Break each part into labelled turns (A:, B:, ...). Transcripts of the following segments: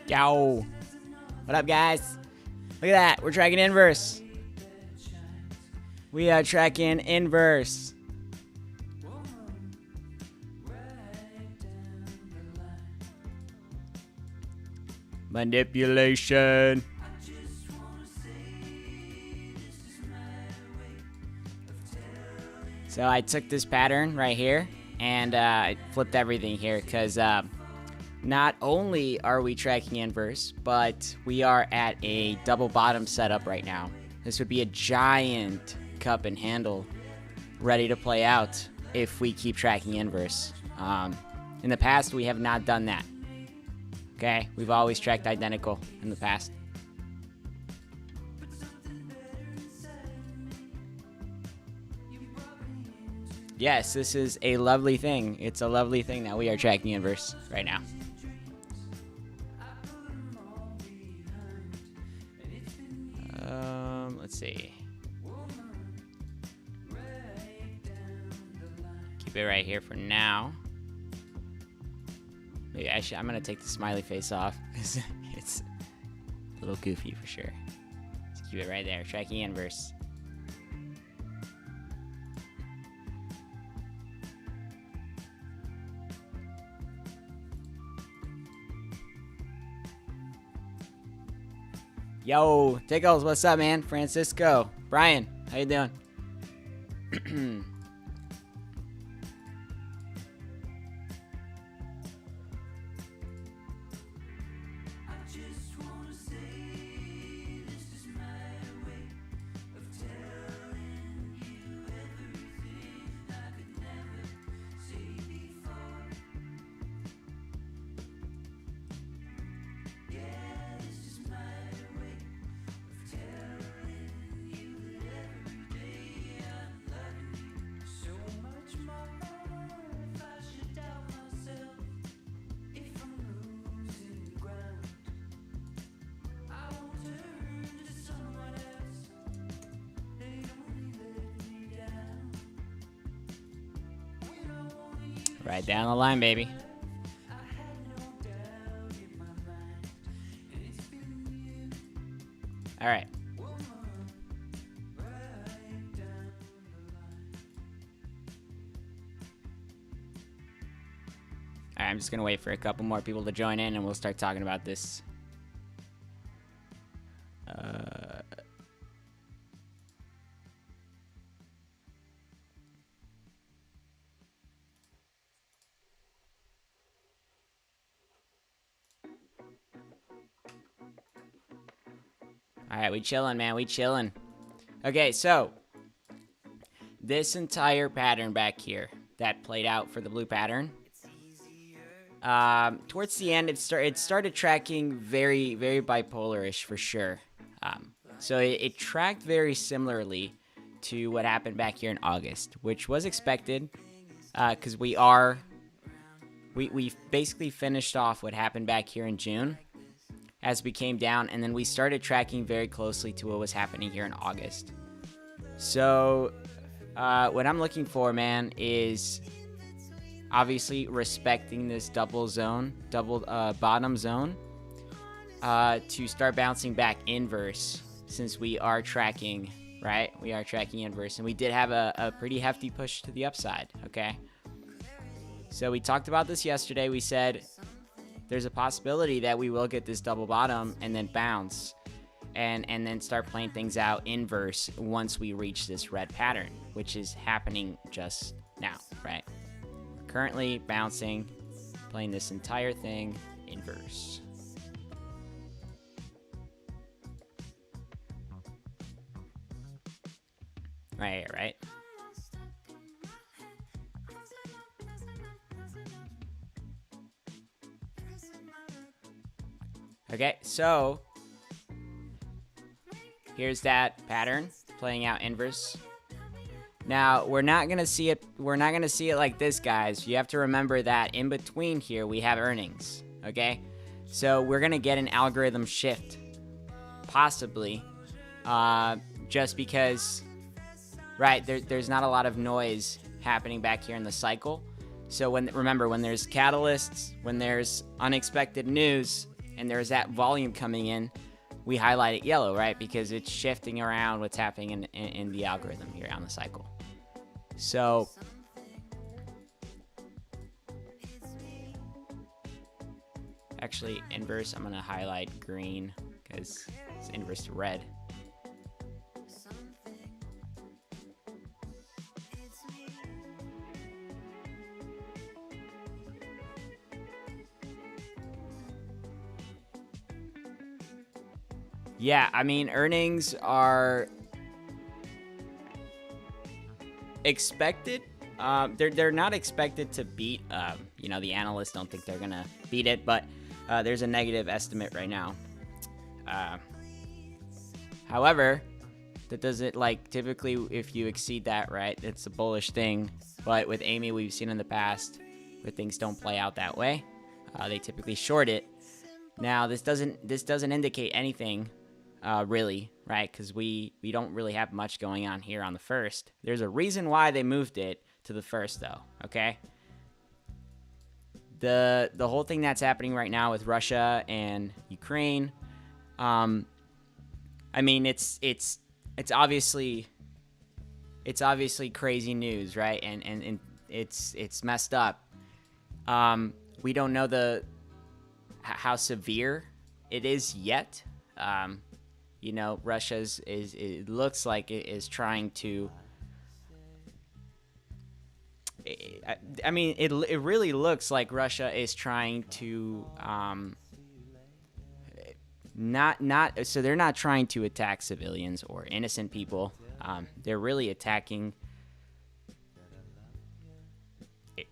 A: Yo. What up, guys? Look at that. We're tracking inverse. We are tracking inverse. Manipulation. So I took this pattern right here and I flipped everything here because not only are we tracking inverse, but we are at a double bottom setup right now. This would be a giant cup and handle ready to play out if we keep tracking inverse. In the past, we have not done that. Okay, we've always tracked identical in the past. Yes, this is a lovely thing. It's a lovely thing that we are tracking inverse right now. Let's see. Keep it right here for now. Maybe I'm gonna take the smiley face off because it's a little goofy for sure. Let's keep it right there, tracking inverse. Yo, Tickles, what's up, man? Francisco, Brian, how you doing? Right down the line, baby. All right. All right, I'm just going to wait for a couple more people to join in and we'll start talking about this. All right, we chilling, man. We chilling. Okay, so this entire pattern back here that played out for the blue pattern, towards the end, it started tracking very, very bipolar-ish for sure. So it tracked very similarly to what happened back here in August, which was expected because we basically finished off what happened back here in June as we came down, and then we started tracking very closely to what was happening here in August. So what I'm looking for, man, is obviously respecting this double bottom zone to start bouncing back inverse, since we are tracking, right? We are tracking inverse, and we did have a pretty hefty push to the upside, okay? So we talked about this yesterday. We said there's a possibility that we will get this double bottom and then bounce and then start playing things out inverse once we reach this red pattern, which is happening just now, right? Currently bouncing, playing this entire thing inverse. Right here, right? Okay, so here's that pattern playing out inverse. Now, we're not going to see it like this, guys. You have to remember that in between here we have earnings, okay? So we're going to get an algorithm shift possibly just because, right, there's not a lot of noise happening back here in the cycle. So remember, when there's catalysts, when there's unexpected news, and there's that volume coming in, we highlight it yellow, right? Because it's shifting around what's happening in the algorithm here on the cycle. So actually inverse, I'm going to highlight green because it's inverse to red. Yeah, I mean, earnings are expected. They're not expected to beat. The analysts don't think they're gonna beat it, but there's a negative estimate right now. However, that doesn't, like, typically if you exceed that, right, it's a bullish thing. But with Amy, we've seen in the past where things don't play out that way. They typically short it. Now, this doesn't indicate anything. Really, right? Because we don't really have much going on here on the first. There's a reason why they moved it to the first, though. Okay. The whole thing that's happening right now with Russia and Ukraine, I mean, it's obviously crazy news, right? And it's messed up. We don't know how severe it is yet. Russia it looks like it is trying to. I mean, it really looks like Russia is trying to so they're not trying to attack civilians or innocent people. They're really attacking.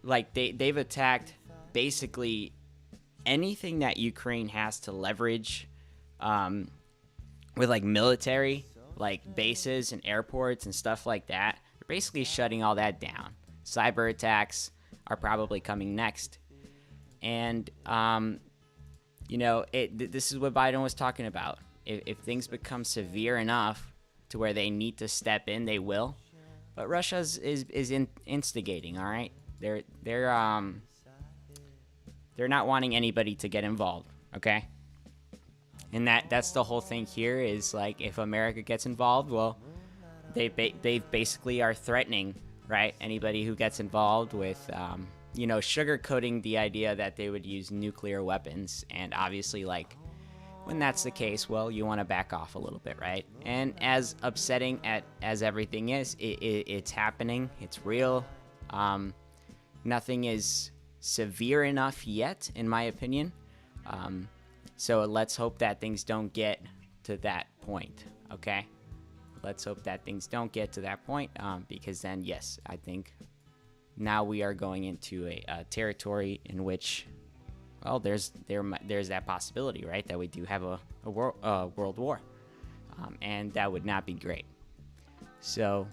A: Like they've attacked basically anything that Ukraine has to leverage. With like military, like bases and airports and stuff like that. They're basically shutting all that down. Cyber attacks are probably coming next. And, this is what Biden was talking about. If things become severe enough to where they need to step in, they will. But Russia is instigating, all right? They're not wanting anybody to get involved, okay? And that's the whole thing here is, like, if America gets involved, well, they basically are threatening, right, anybody who gets involved with, sugarcoating the idea that they would use nuclear weapons. And obviously, like, when that's the case, well, you want to back off a little bit, right? And as upsetting as everything is, it's happening. It's real. Nothing is severe enough yet, in my opinion. So let's hope that things don't get to that point, okay? Let's hope that things don't get to that point, because then, yes, I think now we are going into a territory in which, well, there's that possibility, right, that we do have a world war, and that would not be great. So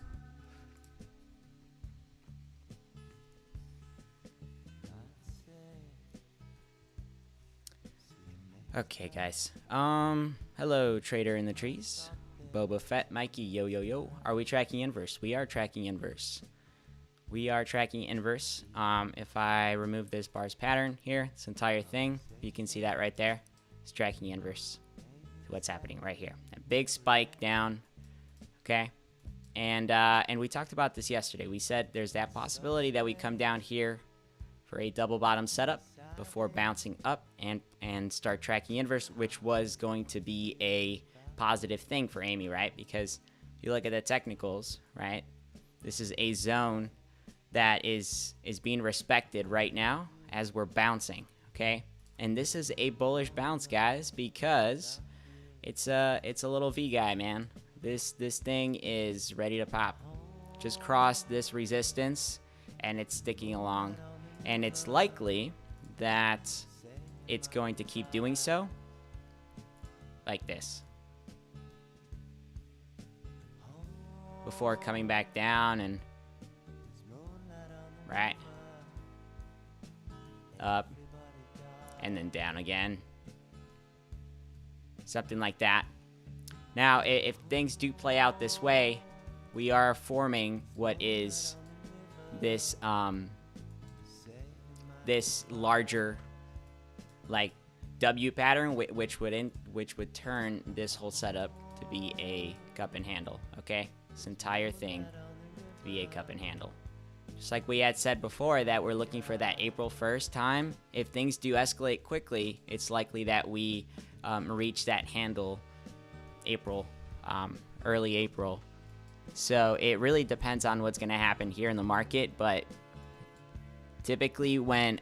A: okay, guys. Hello, Trader in the Trees. Boba Fett, Mikey, yo. Are we tracking inverse? We are tracking inverse. If I remove this bars pattern here, this entire thing, you can see that right there. It's tracking inverse to what's happening right here. A big spike down, okay? And we talked about this yesterday. We said there's that possibility that we come down here for a double bottom setup before bouncing up and start tracking inverse, which was going to be a positive thing for Amy, right? Because if you look at the technicals, right, this is a zone that is being respected right now as we're bouncing, okay? And this is a bullish bounce, guys, because it's a little V guy, man. This thing is ready to pop. Just crossed this resistance and it's sticking along, and it's likely that it's going to keep doing so like this before coming back down and right up and then down again, something like that. Now, if things do play out this way, we are forming what is this this larger, like, W pattern, which would turn this whole setup to be a cup and handle. Okay, this entire thing to be a cup and handle. Just like we had said before, that we're looking for that April 1st time. If things do escalate quickly, it's likely that we reach that handle April, early April. So it really depends on what's going to happen here in the market. But typically when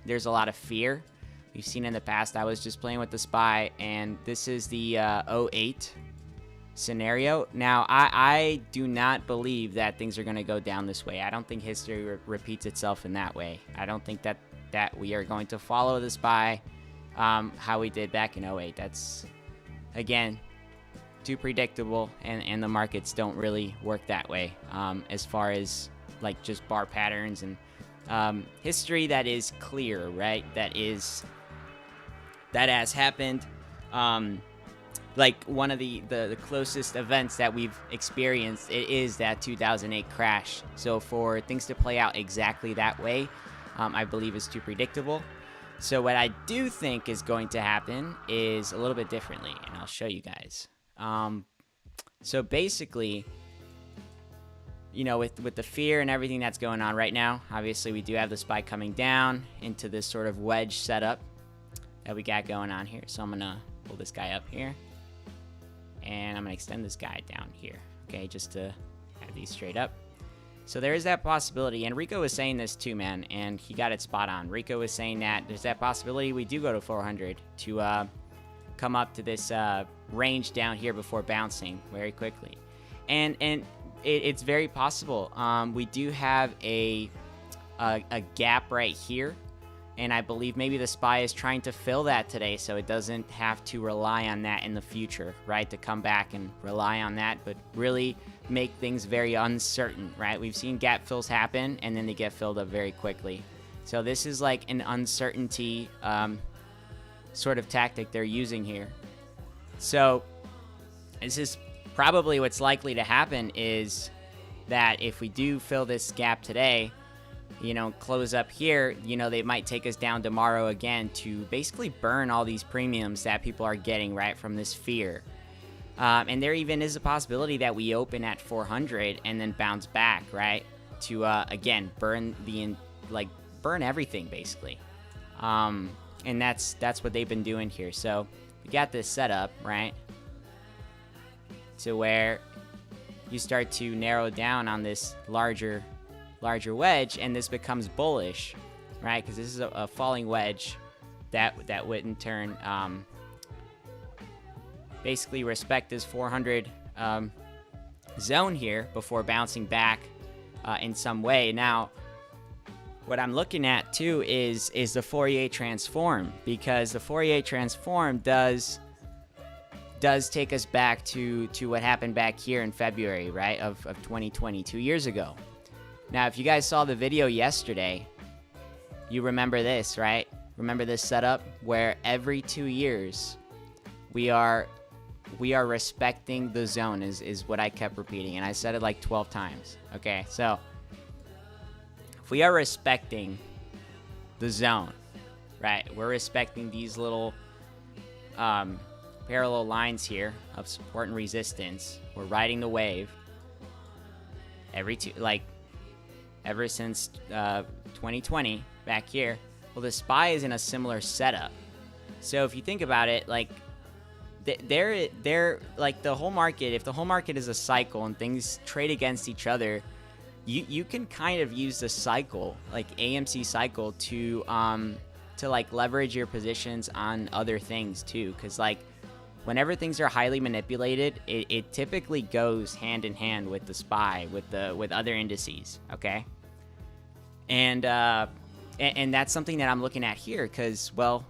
A: there's a lot of fear, we've seen in the past, I was just playing with the SPY, and this is the 08 scenario. Now, I do not believe that things are going to go down this way. I don't think history repeats itself in that way. I don't think that we are going to follow the SPY how we did back in 08. That's, again, too predictable, and the markets don't really work that way as far as like just bar patterns and history that is clear, right? That has happened. Like one of the closest events that we've experienced, it is that 2008 crash. So for things to play out exactly that way, I believe is too predictable. So what I do think is going to happen is a little bit differently, and I'll show you guys. So basically, you know, with the fear and everything that's going on right now, obviously we do have the SPY coming down into this sort of wedge setup that we got going on here. So I'm gonna pull this guy up here, and I'm gonna extend this guy down here, okay, just to have these straight up. So there is that possibility, and Rico was saying this too, man, and he got it spot on. Rico was saying that there's that possibility we do go to 400 to come up to this range down here before bouncing very quickly, and it's very possible. We do have a gap right here, and I believe maybe the SPY is trying to fill that today, so it doesn't have to rely on that in the future, right? To come back and rely on that, but really make things very uncertain, right? We've seen gap fills happen, and then they get filled up very quickly. So this is like an uncertainty sort of tactic they're using here. So this is probably what's likely to happen, is that if we do fill this gap today, you know, close up here, you know, they might take us down tomorrow again to basically burn all these premiums that people are getting, right, from this fear. And there even is a possibility that we open at 400 and then bounce back, right, to again burn burn everything basically. And that's what they've been doing here. So we got this set up, right, to where you start to narrow down on this larger wedge, and this becomes bullish, right? Because this is a falling wedge that would in turn basically respect this 400 zone here before bouncing back in some way. Now, what I'm looking at too is the Fourier transform, because the Fourier transform does take us back to what happened back here in February, right, of 2020, 2 years ago. Now, if you guys saw the video yesterday, you remember this, right? Remember this setup where every 2 years we are respecting the zone is what I kept repeating, and I said it like 12 times. Okay, so if we are respecting the zone, right, we're respecting these little parallel lines here of support and resistance. We're riding the wave ever since 2020 back here. Well, the SPY is in a similar setup. So if you think about it, like they're like the whole market. If the whole market is a cycle and things trade against each other, you can kind of use the cycle, like AMC cycle, to like leverage your positions on other things too. Because like whenever things are highly manipulated, it typically goes hand in hand with the SPY, with other indices. Okay, and that's something that I'm looking at here, because well,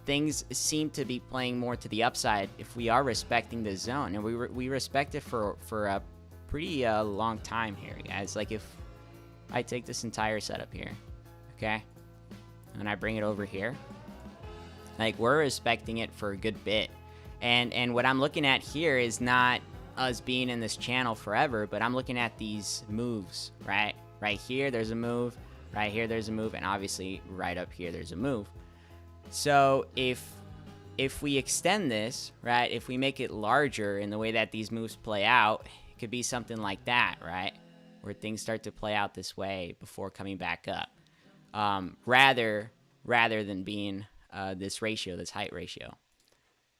A: things seem to be playing more to the upside if we are respecting the zone, and we respect it for a pretty long time here, guys. Like if I take this entire setup here, okay, and I bring it over here, like we're respecting it for a good bit. And what I'm looking at here is not us being in this channel forever, but I'm looking at these moves, right? Right here, there's a move. Right here, there's a move. And obviously, right up here, there's a move. So if we extend this, right, if we make it larger in the way that these moves play out, it could be something like that, right, where things start to play out this way before coming back up, rather than being this ratio, this height ratio.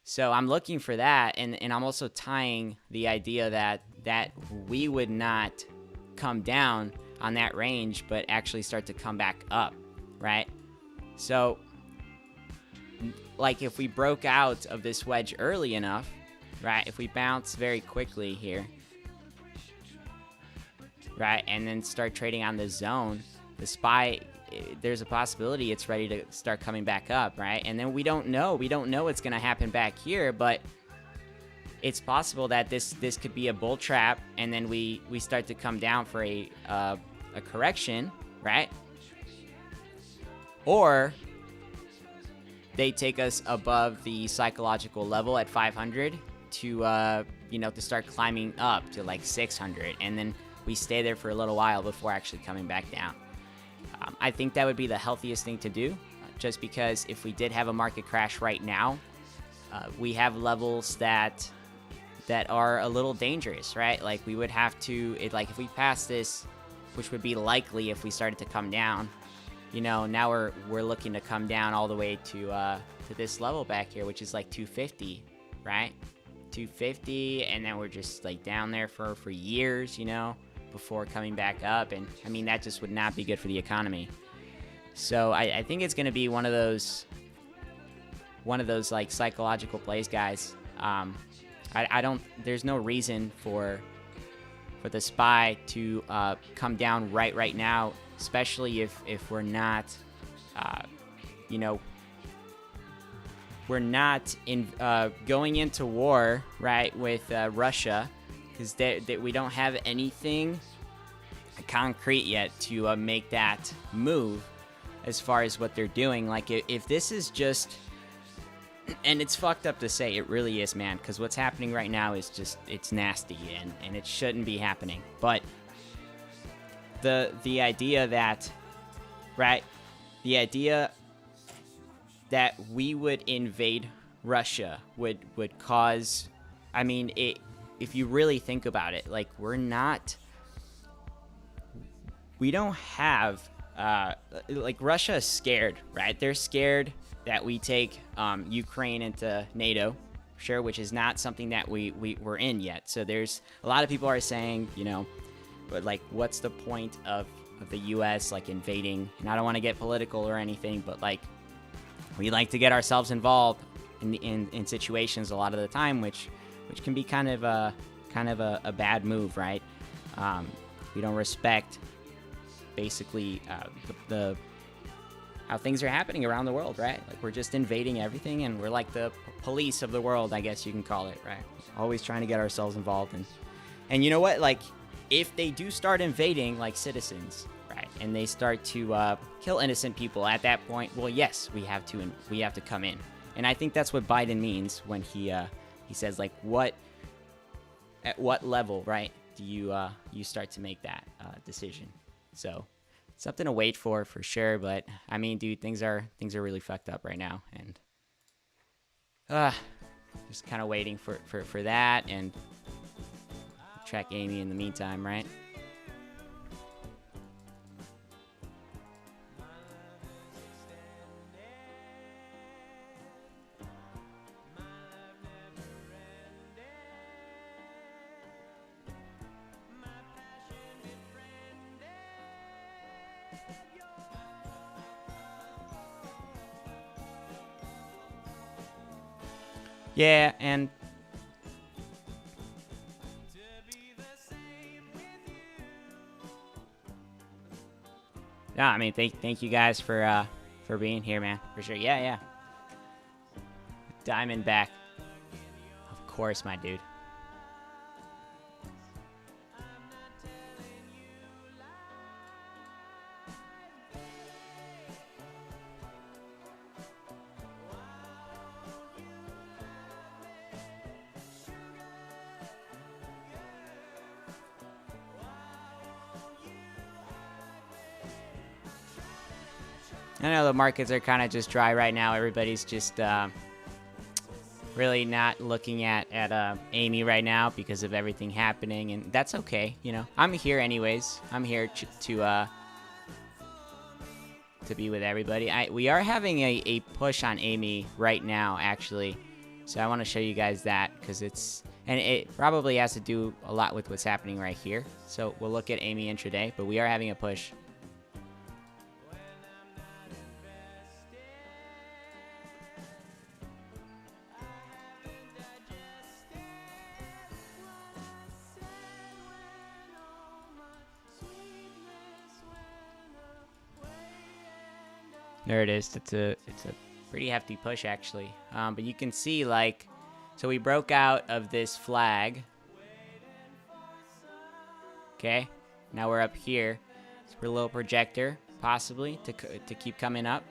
A: So I'm looking for that, and I'm also tying the idea that we would not come down on that range, but actually start to come back up, right? So, like, if we broke out of this wedge early enough, right, if we bounce very quickly here, right, and then start trading on the zone, the SPY, there's a possibility it's ready to start coming back up, right? And then we don't know what's going to happen back here, but it's possible that this could be a bull trap, and then we start to come down for a correction, right? Or they take us above the psychological level at 500 to to start climbing up to like 600, and then we stay there for a little while before actually coming back down. I think that would be the healthiest thing to do, just because if we did have a market crash right now, we have levels that are a little dangerous, right? Like, we would have to, if we pass this, which would be likely if we started to come down, now we're looking to come down all the way to this level back here, which is like 250, right? 250, and then we're just like down there for years, before coming back up. And I mean, that just would not be good for the economy. So I think it's going to be one of those like psychological plays, guys. There's no reason for the SPY to come down right now, especially if we're not, we're not going into war, right, with Russia, because we don't have anything concrete yet to make that move as far as what they're doing. Like, if this is just, and it's fucked up to say, it really is, man, because what's happening right now is just, it's nasty, and it shouldn't be happening. But the idea that, right, the idea that we would invade Russia would cause, I mean, if you really think about it, like, we don't have, like, Russia is scared, right? They're scared that we take Ukraine into NATO, sure, which is not something that we're in yet. So there's a lot of people are saying, but like, what's the point of the U.S. like invading? And I don't want to get political or anything, but like, we like to get ourselves involved in situations a lot of the time, which can be kind of a bad move, right? We don't respect basically the how things are happening around the world, right? Like, we're just invading everything, and we're like the police of the world, I guess you can call it, right? Always trying to get ourselves involved. And you know what? Like, if they do start invading, like, citizens, right, and they start to kill innocent people, at that point, well, yes, we have to come in. And I think that's what Biden means when he says, like, at what level, right, do you start to make that decision? So, something to wait for sure. But I mean, dude, things are really fucked up right now, and just kind of waiting for that, and track Amy in the meantime, right? Yeah, and I mean, thank you guys for being here, man, for sure. Yeah. Diamondback, of course, my dude. I know the markets are kind of just dry right now. Everybody's just really not looking at Amy right now because of everything happening, and that's okay. You know, I'm here anyways. I'm here to be with everybody. We are having a push on Amy right now, actually. So I want to show you guys that because it probably has to do a lot with what's happening right here. So we'll look at Amy intraday, but we are having a push. There it is. It's a pretty hefty push, actually. But you can see, like, so we broke out of this flag. Okay, now we're up here. It's a little projector, possibly, to keep coming up.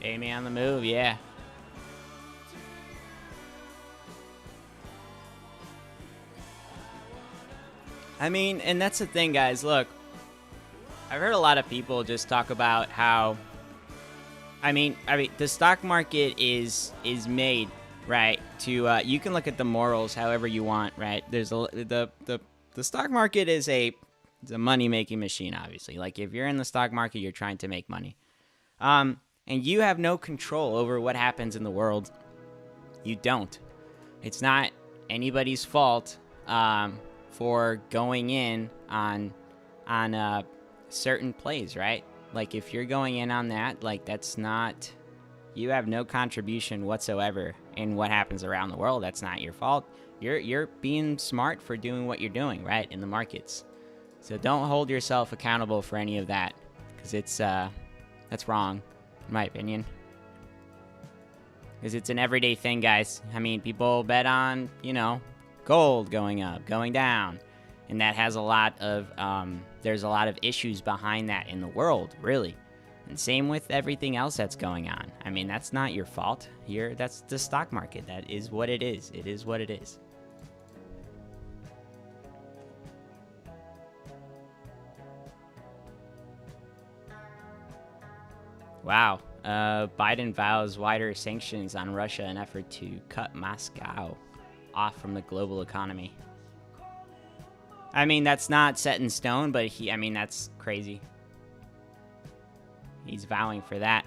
A: Amy on the move, yeah. I mean, and that's the thing, guys. Look, I've heard a lot of people just talk about how, I mean, the stock market is made, right? To you can look at the morals however you want, right? There's the stock market is a money making machine, obviously. Like if you're in the stock market, you're trying to make money, and you have no control over what happens in the world. You don't. It's not anybody's fault for going in on certain plays, right? Like if you're going in on that, like that's not, you have no contribution whatsoever in what happens around the world. That's not your fault. You're being smart for doing what you're doing, right, in the markets. So don't hold yourself accountable for any of that, because that's wrong, in my opinion. Because it's an everyday thing, guys. I mean, people bet on, gold going up, going down. And that has a lot of, there's a lot of issues behind that in the world, really. And same with everything else that's going on. I mean, that's not your fault. That's the stock market. That is what it is. It is what it is. Wow. Biden vows wider sanctions on Russia in effort to cut Moscow off from the global economy. I mean, that's not set in stone, but that's crazy. He's vowing for that.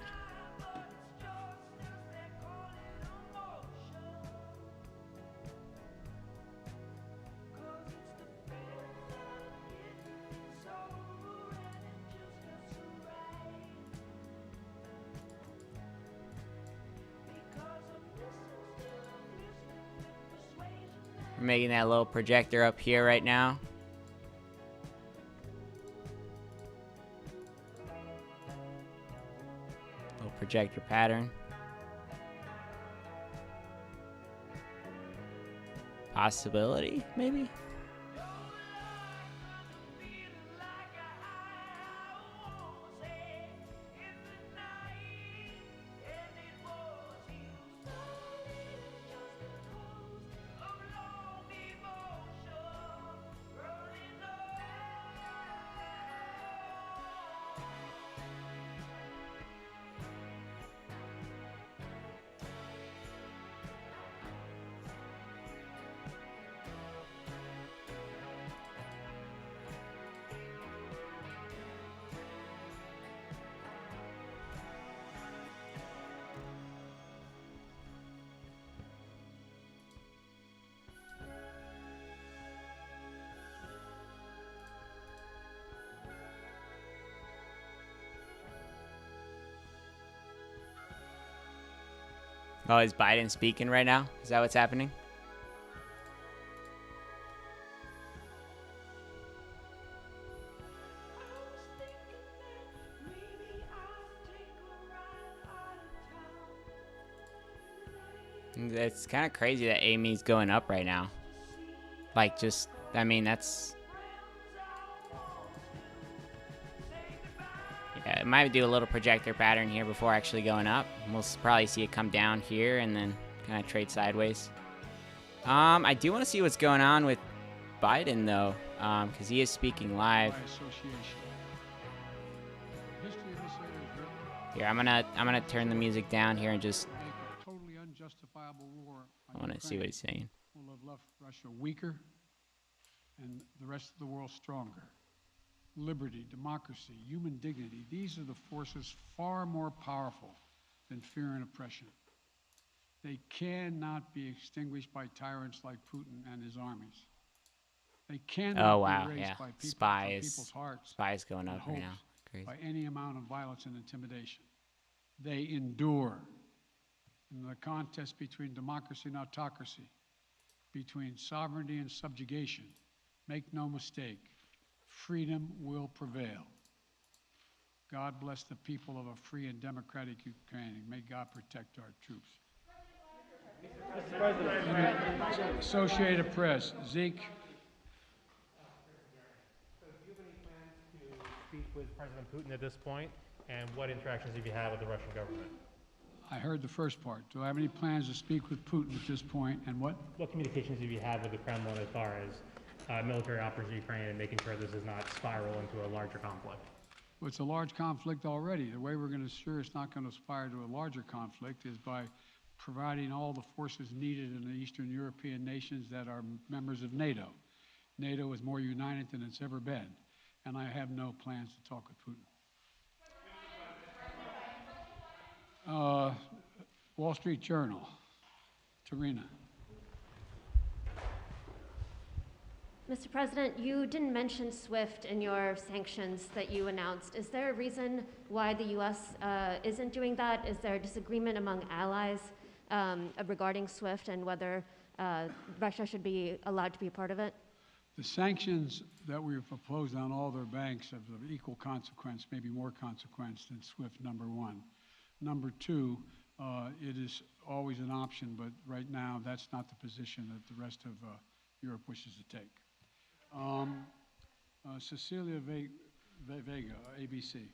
A: We're making that little projector up here right now. Little projector pattern. Possibility, maybe? Oh, is Biden speaking right now? Is that what's happening? It's kind of crazy that Amy's going up right now. Like, just, I mean, that's... Yeah, it might do a little projector pattern here before actually going up. We'll probably see it come down here and then kind of trade sideways. I do want to see what's going on with Biden, though, because he is speaking live. Here, I'm gonna turn the music down here and just... I want to see what he's saying.
B: Will have left Russia weaker and the rest of the world stronger. Liberty, democracy, human dignity, these are the forces far more powerful than fear and oppression. They cannot be extinguished by tyrants like Putin and his armies. They cannot be erased by people, people's hearts.
A: Spies going up right now. Crazy.
B: By any amount of violence and intimidation. They endure. In the contest between democracy and autocracy, between sovereignty and subjugation, make no mistake, freedom will prevail. God bless the people of a free and democratic Ukraine, and may God protect our troops. Mr. President. Associated Press, Zeke.
C: So do you have any plans to speak with President Putin at this point, and what interactions have you had with the Russian government?
B: I heard the first part. Do I have any plans to speak with Putin at this point, and what?
C: What communications have you had with the Kremlin as far as military operations in Ukraine and making sure this does not spiral into a larger conflict?
B: Well, it's a large conflict already. The way we're going to ensure it's not going to spiral to a larger conflict is by providing all the forces needed in the Eastern European nations that are members of NATO. NATO is more united than it's ever been, and I have no plans to talk with Putin. Wall Street Journal, Tarina.
D: Mr. President, you didn't mention SWIFT in your sanctions that you announced. Is there a reason why the U.S. Isn't doing that? Is there a disagreement among allies regarding SWIFT and whether Russia should be allowed to be a part of it?
B: The sanctions that we've proposed on all their banks have equal consequence, maybe more consequence than SWIFT, number one. Number two, it is always an option, but right now that's not the position that the rest of Europe wishes to take. Cecilia Vega, ABC.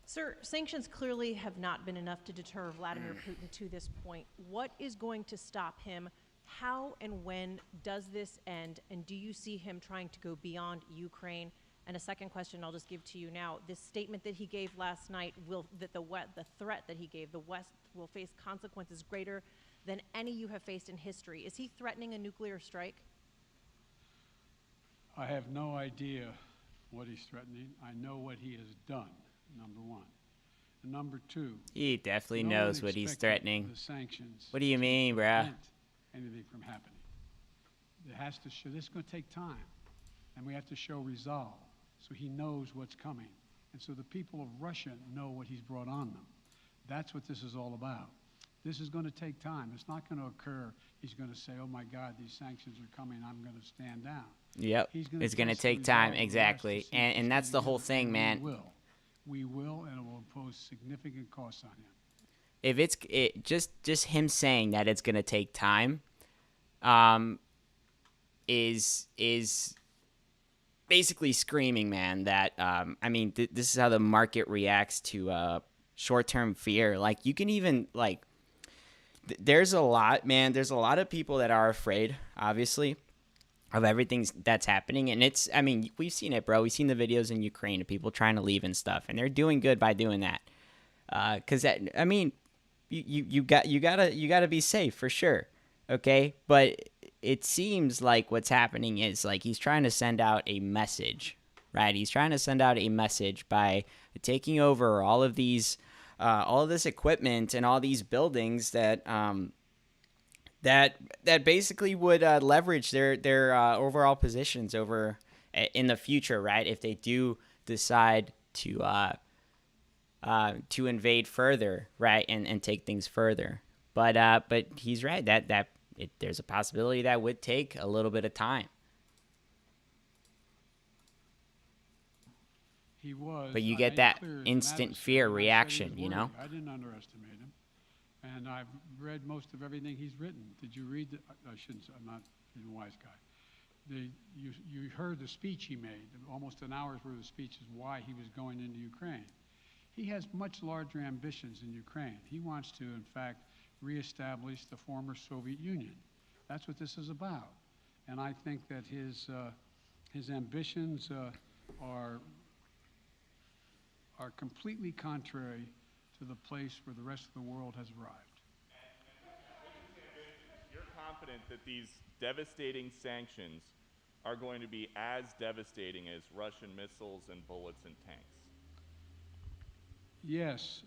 E: Sir, sanctions clearly have not been enough to deter Vladimir Putin to this point. What is going to stop him? How and when does this end? And do you see him trying to go beyond Ukraine? And a second question I'll just give to you now. This statement that he gave last night, the threat that he gave, the West will face consequences greater than any you have faced in history. Is he threatening a nuclear strike?
B: I have no idea what he's threatening. I know what he has done, number one. And number two,
A: he definitely
B: no
A: knows what he's threatening.
B: The sanctions.
A: What do you mean, bruh?
B: Anything from happening. It has to show, this is going to take time, and we have to show resolve. So he knows what's coming. And so the people of Russia know what he's brought on them. That's what this is all about. This is going to take time. It's not going to occur. He's going to say, oh my God, these sanctions are coming. I'm going to stand down.
A: Yep. It's going to take time. Exactly. And that's the whole thing, man.
B: We will, and it will impose significant costs on him.
A: If it's just him saying that it's going to take time, is basically screaming, man, that I mean, this is how the market reacts to short-term fear. Like, you can even, like, there's a lot, man. There's a lot of people that are afraid, obviously, of everything that's happening. And it's, I mean, we've seen it, bro. We've seen the videos in Ukraine of people trying to leave and stuff, and they're doing good by doing that. Because that, I mean, you gotta be safe for sure. Okay, but it seems like what's happening is, like, he's trying to send out a message, right? He's trying to send out a message by taking over all of these, all of this equipment and all these buildings that that basically would leverage their overall positions over in the future, right? If they do decide to to invade further, right, and take things further. But he's right that there's a possibility that would take a little bit of time.
B: He was.
A: But you
B: I
A: get
B: made
A: that
B: clear as an
A: instant
B: adversary,
A: fear
B: and I said he
A: reaction,
B: was
A: you know?
B: worthy. I didn't underestimate him, and I've read most of everything he's written. Did you read? I shouldn't. I'm not he's a wise guy. You heard the speech he made. Almost an hour's worth of speech is why he was going into Ukraine. He has much larger ambitions in Ukraine. He wants to, in fact, reestablish the former Soviet Union. That's what this is about. And I think that his ambitions are completely contrary to the place where the rest of the world has arrived.
F: You're confident that these devastating sanctions are going to be as devastating as Russian missiles and bullets and tanks?
B: Yes,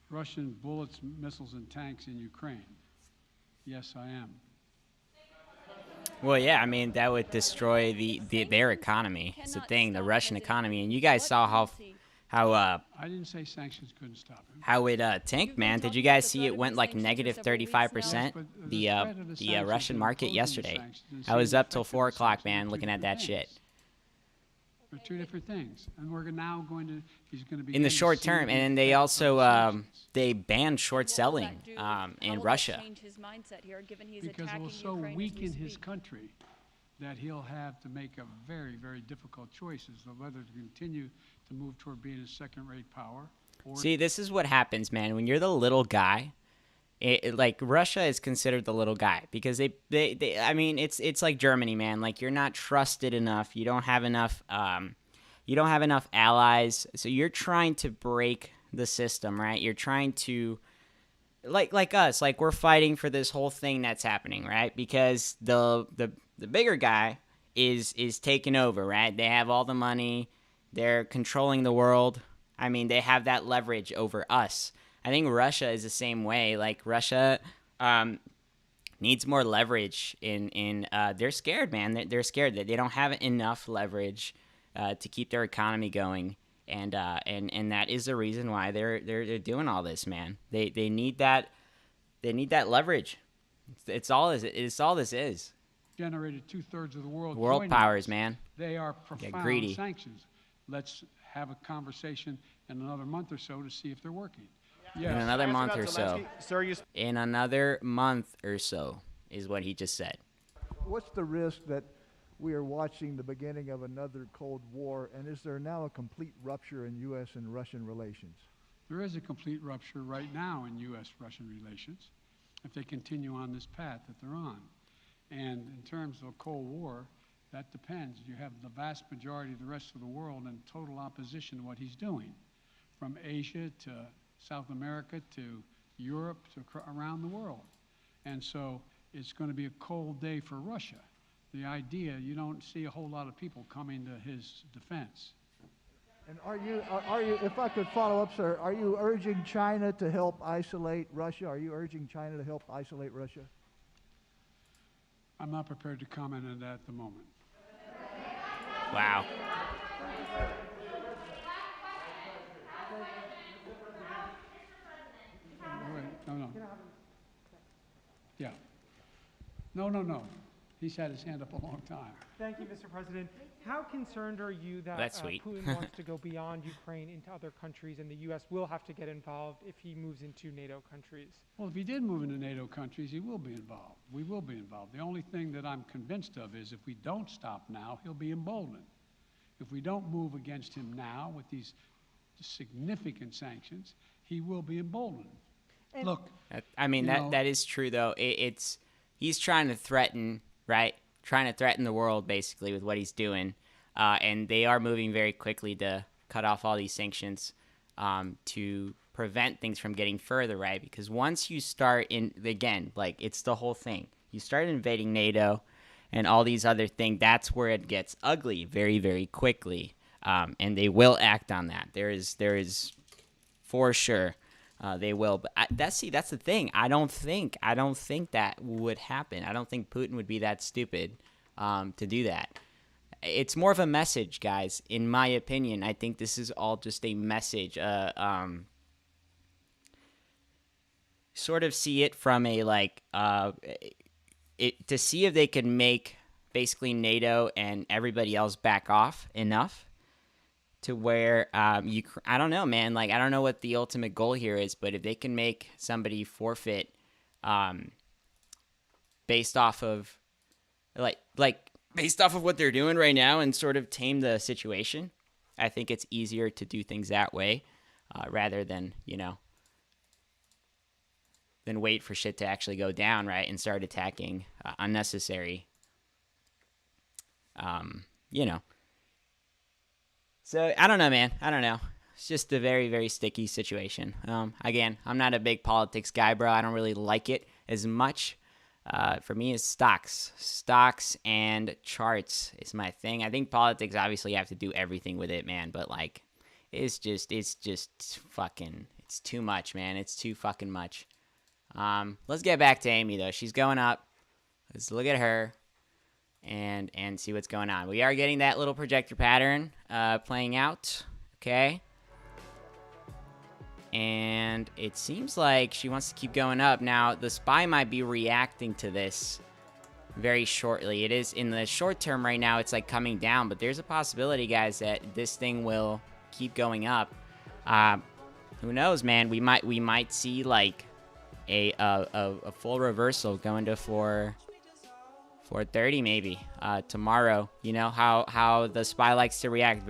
B: Russian bullets, missiles, and tanks in Ukraine. Yes, I am.
A: Well, yeah, I mean, that would destroy their economy. It's the thing, the Russian economy. And you guys saw how
B: I didn't say sanctions couldn't stop him.
A: how it tanked, man. Did you guys see it went like negative 35%?
B: Yes, but
A: The
B: threat of the sanctions
A: Russian
B: and
A: market
B: imposing the
A: yesterday.
B: sanctions and
A: I was
B: seeing
A: up
B: the
A: till
B: effect of
A: 4
B: the
A: o'clock,
B: sanctions
A: man,
B: are
A: looking
B: two
A: at that
B: different
A: shit.
B: things. They're two different things, and we're now going to. He's going to be
A: In the short term, and then they also they banned short
G: What will
A: selling
G: that do?
A: in
G: How will
A: Russia.
G: That change his mindset here, given he's
B: because it
G: attacking
B: will so
G: Ukraine as we
B: weaken his
G: speak?
B: country that he'll have to make a very, very difficult choices of whether to continue to move toward being a second-rate power. Or
A: See, this is what happens, man. When you're the little guy, like Russia is considered the little guy because they I mean, it's like Germany, man. Like you're not trusted enough. You don't have enough allies. So you're trying to break the system, right? You're trying to like us, like we're fighting for this whole thing that's happening, right? Because the bigger guy is taking over, right? They have all the money. They're controlling the world. I mean, they have that leverage over us. I think Russia is the same way. Like Russia needs more leverage in they're scared, man. They're scared that they don't have enough leverage to keep their economy going. And that is the reason why they're doing all this, man. They need that leverage. It's all this is.
B: generated two-thirds of the world.
A: World
B: joining
A: powers,
B: us.
A: man.
B: They are profound
A: greedy.
B: sanctions. Let's have a conversation in another month or so to see if they're working.
A: In
B: Yes.
A: another month or so.
H: Sir, you
A: In another month or so is what he just said.
I: What's the risk that we are watching the beginning of another Cold War, and is there now a complete rupture in U.S. and Russian relations?
B: There is a complete rupture right now in U.S.-Russian relations if they continue on this path that they're on. And in terms of a Cold War, that depends. You have the vast majority of the rest of the world in total opposition to what he's doing, from Asia to South America to Europe to around the world. And so it's going to be a cold day for Russia. The idea, you don't see a whole lot of people coming to his defense.
I: And are you, if I could follow up, sir, are you urging China to help isolate Russia? Are you urging China to help isolate Russia?
B: I'm not prepared to comment on that at the moment.
A: Wow.
B: All right. No. Yeah. No. He's had his hand up a long time.
J: Thank you, Mr. President. How concerned are you that
A: That's sweet.
J: Putin wants to go beyond Ukraine into other countries, and the U.S. will have to get involved if he moves into NATO countries?
B: Well, if he did move into NATO countries, he will be involved. We will be involved. The only thing that I'm convinced of is if we don't stop now, he'll be emboldened. If we don't move against him now with these significant sanctions, he will be emboldened. Look,
A: I mean,
B: you know,
A: that is true, though. He's trying to threaten, right? Trying to threaten the world, basically, with what he's doing. And they are moving very quickly to cut off all these sanctions to prevent things from getting further, right? Because once you start again, like, it's the whole thing. You start invading NATO and all these other things, that's where it gets ugly very, very quickly. And they will act on that. There is for sure. They will, but that's the thing. I don't think that would happen. I don't think Putin would be that stupid to do that. it's more of a message, guys. In my opinion, I think this is all just a message. Sort of see it from a like to see if they can make basically NATO and everybody else back off enough to where I don't know, man. Like, I don't know what the ultimate goal here is, but if they can make somebody forfeit based off of based off of what they're doing right now and sort of tame the situation, I think it's easier to do things that way rather than, than wait for shit to actually go down, right, and start attacking unnecessary, So, I don't know, man. I don't know. It's just a very, very sticky situation. Again, I'm not a big politics guy, bro. I don't really like it as much. For me, it's stocks. Stocks and charts is my thing. I think politics, obviously, you have to do everything with it, man. But, like, it's just fucking, it's too much, man. It's too fucking much. Let's get back to Amy, though. She's going up. Let's look at her and see what's going on. We are getting that little projector pattern playing out, okay? And it seems like she wants to keep going up. Now, the SPY might be reacting to this very shortly. It is in the short term right now, it's like coming down, but there's a possibility, guys, that this thing will keep going up. Who knows, man? We might see like a full reversal going to 430 maybe tomorrow. You know how the SPY likes to react.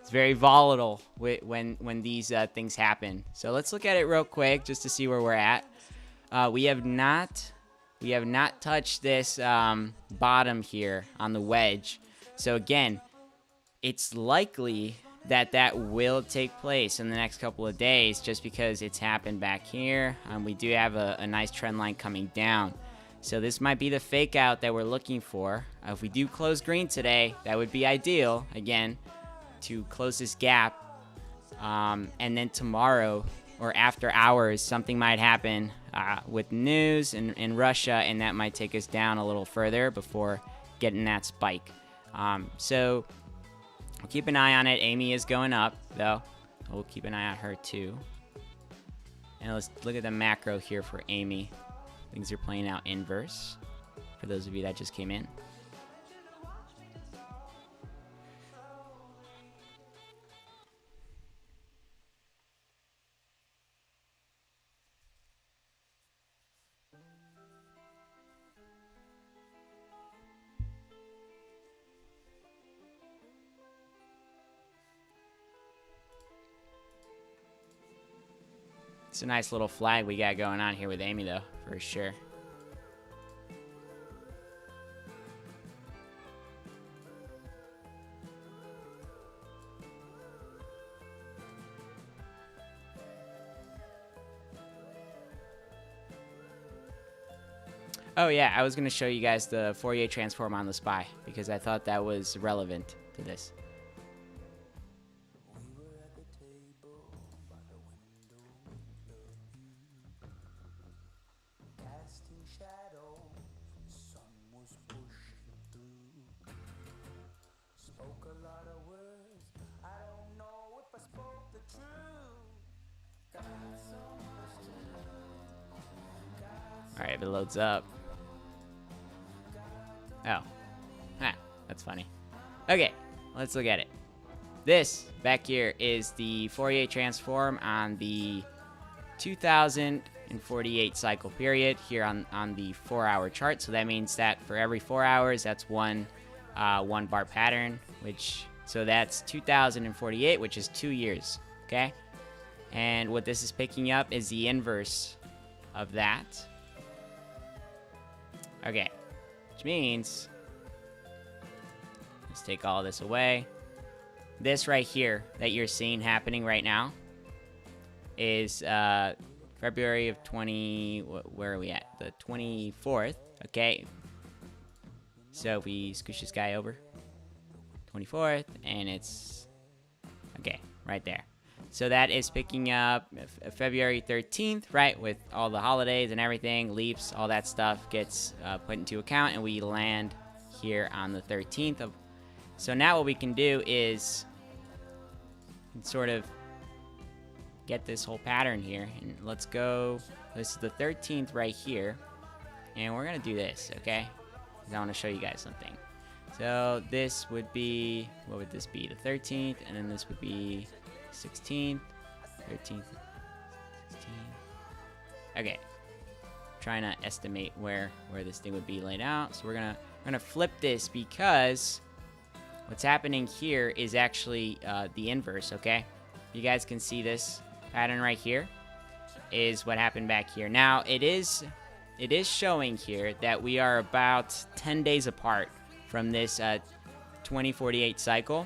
A: It's very volatile when these things happen. So let's look at it real quick just to see where we're at. We have not touched this bottom here on the wedge. So again, it's likely that will take place in the next couple of days just because it's happened back here. We do have a nice trend line coming down. So this might be the fake out that we're looking for. If we do close green today, that would be ideal, again, to close this gap. And then tomorrow or after hours, something might happen with news in Russia, and that might take us down a little further before getting that spike. So we'll keep an eye on it. Amy is going up, though. We'll keep an eye on her, too. And let's look at the macro here for Amy. Things are playing out inverse for those of you that just came in. It's a nice little flag we got going on here with Amy, though, for sure. Oh yeah, I was going to show you guys the Fourier transform on the SPY because I thought that was relevant to this. Alright, if it loads up. Oh. That's funny. Okay, let's look at it. This back here is the Fourier transform on the 2048 cycle period here on the 4-hour chart. So that means that for every 4 hours, that's one bar pattern, so that's 2048, which is 2 years, okay? And what this is picking up is the inverse of that. Okay, which means, let's take all this away. This right here that you're seeing happening right now is February of where are we at? The 24th, okay? So if we scoosh this guy over, 24th, and it's, okay, right there. So that is picking up February 13th, right, with all the holidays and everything, leaps, all that stuff gets put into account, and we land here on the 13th So now what we can do is sort of get this whole pattern here. And let's go. This is the 13th right here. And we're going to do this, okay? Because I want to show you guys something. So this would be, what would this be? The 13th, and then this would be 16th, 13th, 16th. Okay. Trying to estimate where this thing would be laid out. So we're gonna flip this because what's happening here is actually the inverse, okay? You guys can see this pattern right here is what happened back here. Now it is showing here that we are about 10 days apart from this 2048 cycle.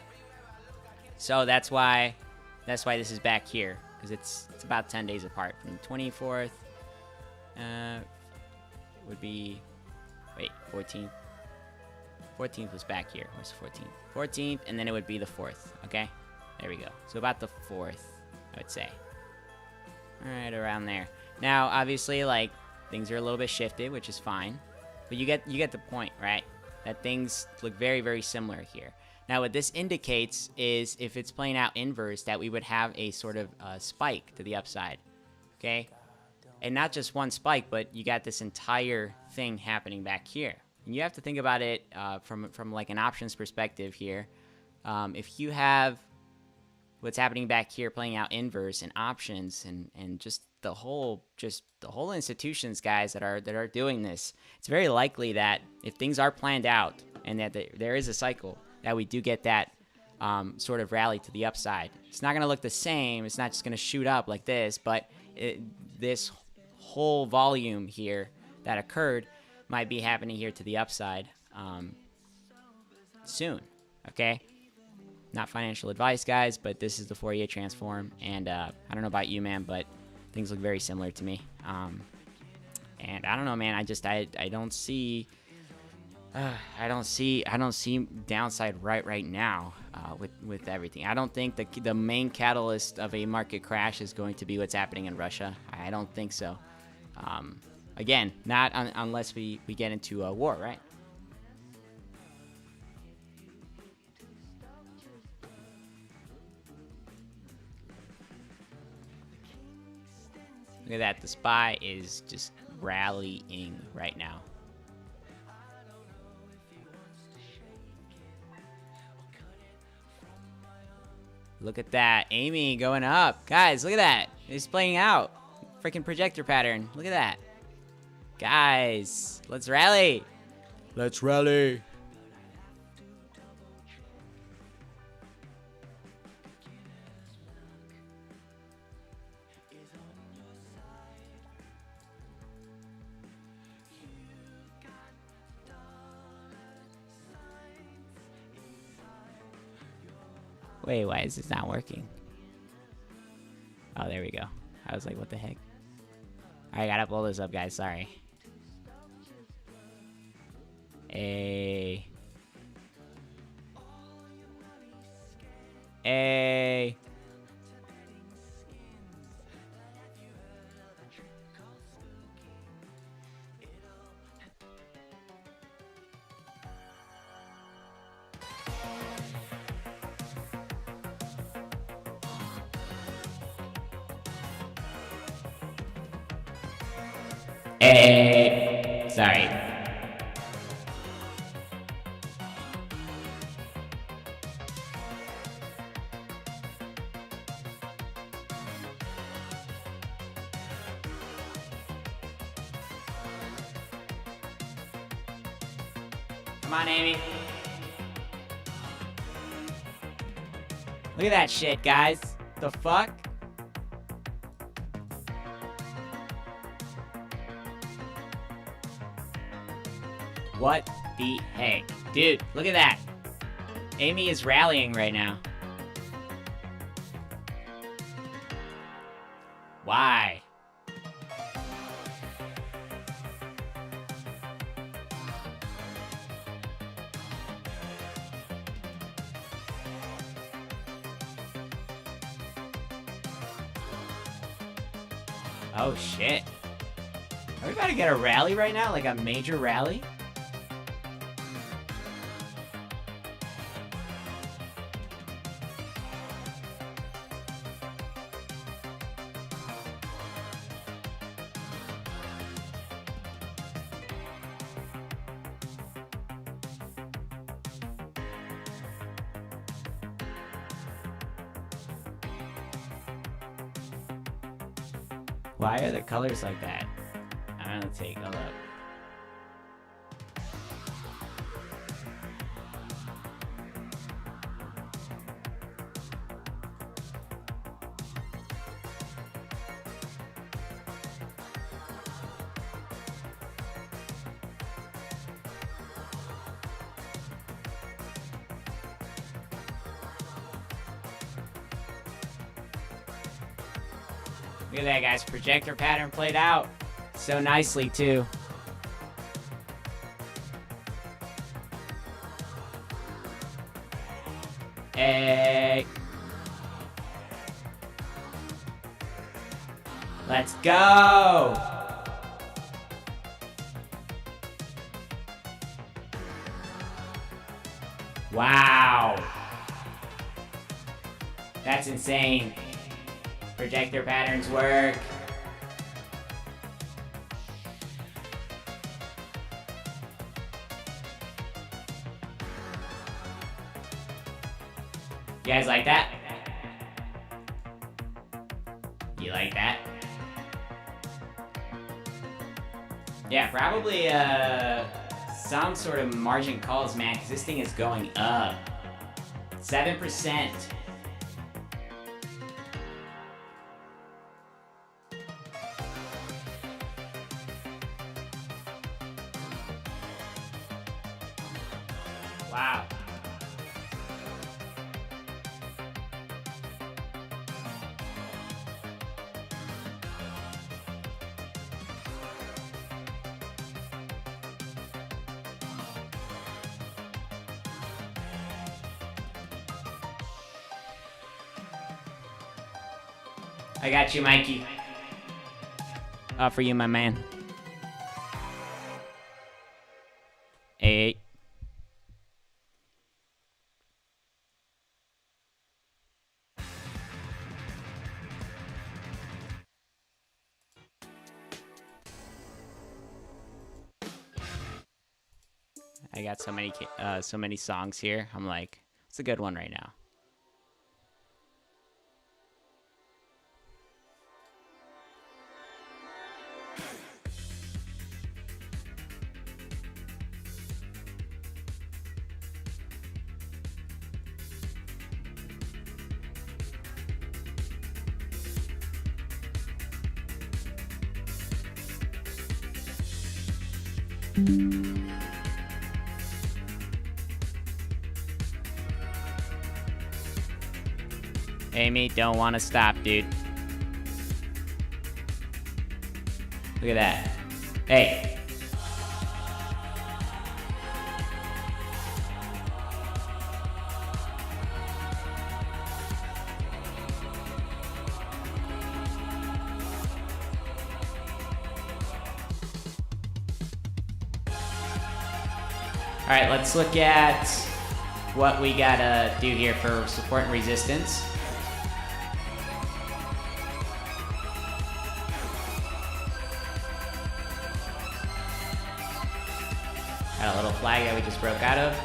A: So that's why this is back here, because it's about 10 days apart from the 24th. Would be, wait, 14th. 14th was back here. Where's the 14th? 14th, and then it would be the 4th. Okay, there we go. So about the 4th, I would say. All right, around there. Now, obviously, like, things are a little bit shifted, which is fine, but you get the point, right? That things look very, very similar here. Now, what this indicates is if it's playing out inverse, that we would have a sort of spike to the upside, okay? And not just one spike, but you got this entire thing happening back here. And you have to think about it from like an options perspective here. If you have what's happening back here playing out inverse and options and just the whole institutions, guys, that are doing this, it's very likely that if things are planned out and that there is a cycle, that we do get that sort of rally to the upside. It's not going to look the same. It's not just going to shoot up like this, but this whole volume here that occurred might be happening here to the upside soon. Okay, not financial advice, guys, but this is the Fourier transform, and I don't know about you, man, but things look very similar to me. And I don't know, man. I don't see downside right now with everything. I don't think the main catalyst of a market crash is going to be what's happening in Russia. I don't think so. Again, not unless we get into a war, right? Look at that. The SPY is just rallying right now. Look at that. Amy going up. Guys, look at that. It's playing out. Freaking projector pattern. Look at that. Guys, let's rally. Let's rally. Wait, why is this not working? Oh, there we go. I was like, what the heck? I gotta pull this up, guys. Sorry. Hey. Sorry. Come on, Amy. Look at that shit, guys. The fuck? What the heck? Dude, look at that. Amy is rallying right now. Why? Oh shit. Are we about to get a rally right now? Like a major rally? Why are the colors like that? I'm gonna take a look. Look at that, guys. Projector pattern played out so nicely, too. Hey. Let's go. Wow. That's insane. Projector patterns work. You guys like that? You like that? Yeah, probably some sort of margin calls, man, because this thing is going up. 7%. Wow. I got you, Mikey. For you, my man. Hey. I got so many songs here. I'm like, it's a good one right now. Amy, don't want to stop, dude. Look at that. Hey. All right, let's look at what we gotta do here for support and resistance. Got a little flag that we just broke out of.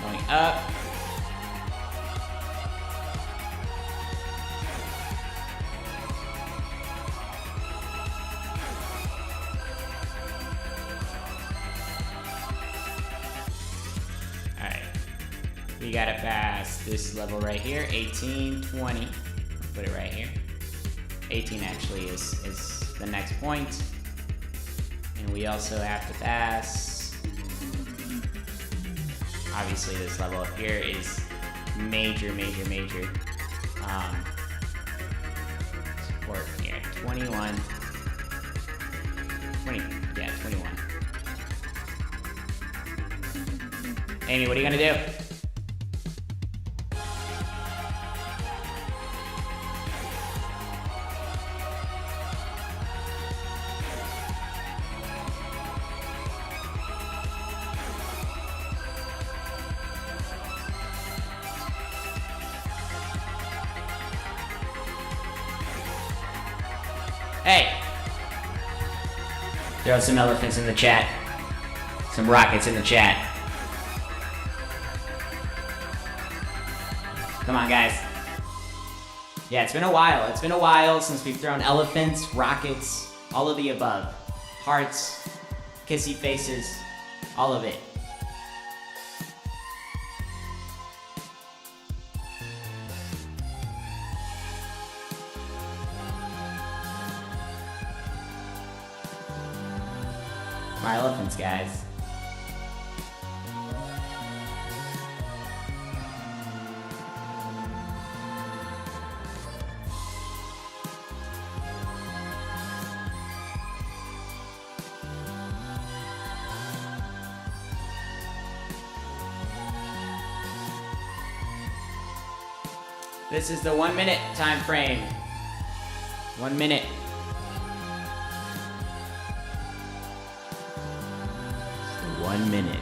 A: Going up. Alright. We gotta pass this level right here. 18, 20. Put it right here. 18 actually is the next point. And we also have to pass. Obviously, this level up here is major support here. 21. 20. Yeah, 21. Amy, what are you gonna do? Hey! Throw some elephants in the chat. Some rockets in the chat. Come on, guys. Yeah, it's been a while. It's been a while since we've thrown elephants, rockets, all of the above. Hearts, kissy faces, all of it. My elephants, guys. This is the 1 minute time frame. 1 minute. So 1 minute.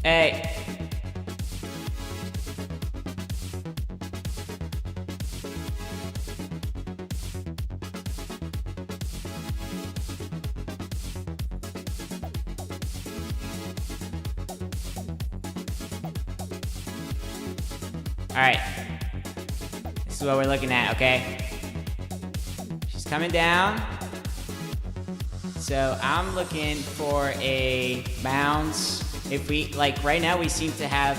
A: Hey. All right. This is what we're looking at, okay? She's coming down. So I'm looking for a bounce. If we, like right now, we seem to have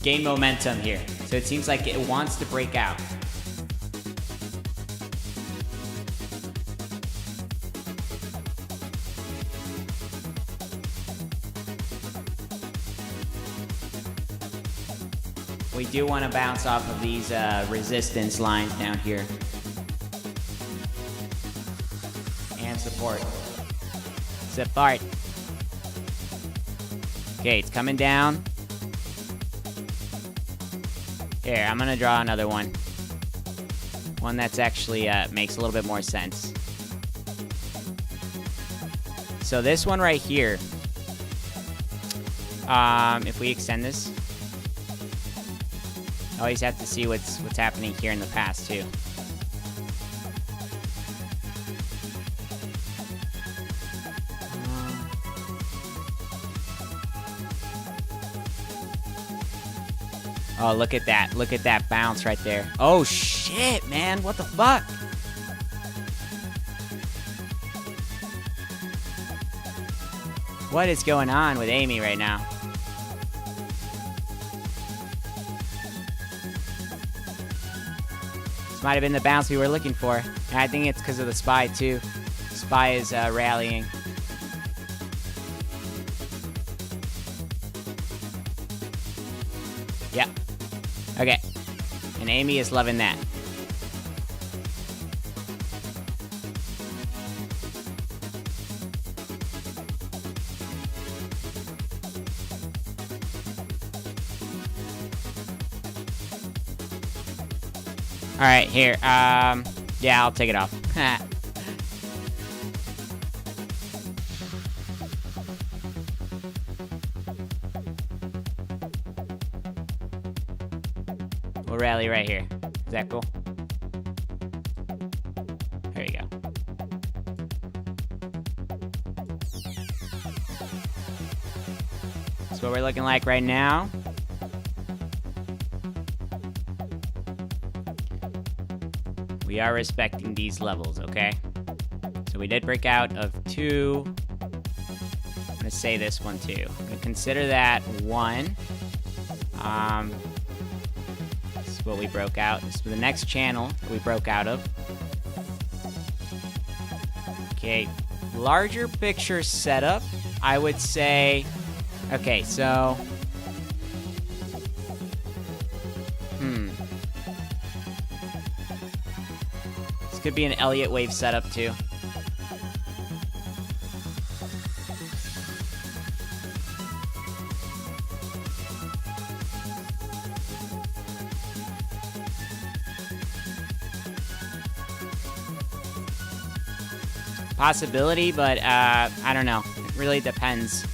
A: gain momentum here. So it seems like it wants to break out. We do want to bounce off of these resistance lines down here. And support. Support. Okay, it's coming down. Here, I'm gonna draw another one. One that's actually makes a little bit more sense. So this one right here, if we extend this, always have to see what's happening here in the past too. Oh, look at that. Look at that bounce right there. Oh, shit, man. What the fuck? What is going on with Amy right now? This might have been the bounce we were looking for. And I think it's because of the SPY, too. SPY is rallying. Yep. Okay. And Amy is loving that. All right, here. Yeah, I'll take it off. We'll rally right here. Is that cool? There you go. That's what we're looking like right now. We are respecting these levels, okay? So we did break out of 2. I'm gonna say this one too. I'm gonna consider that 1. This is what we broke out. This is the next channel that we broke out of. Okay, larger picture setup, I would say. Okay, so this could be an Elliott wave setup too. Possibility, but I don't know. It really depends.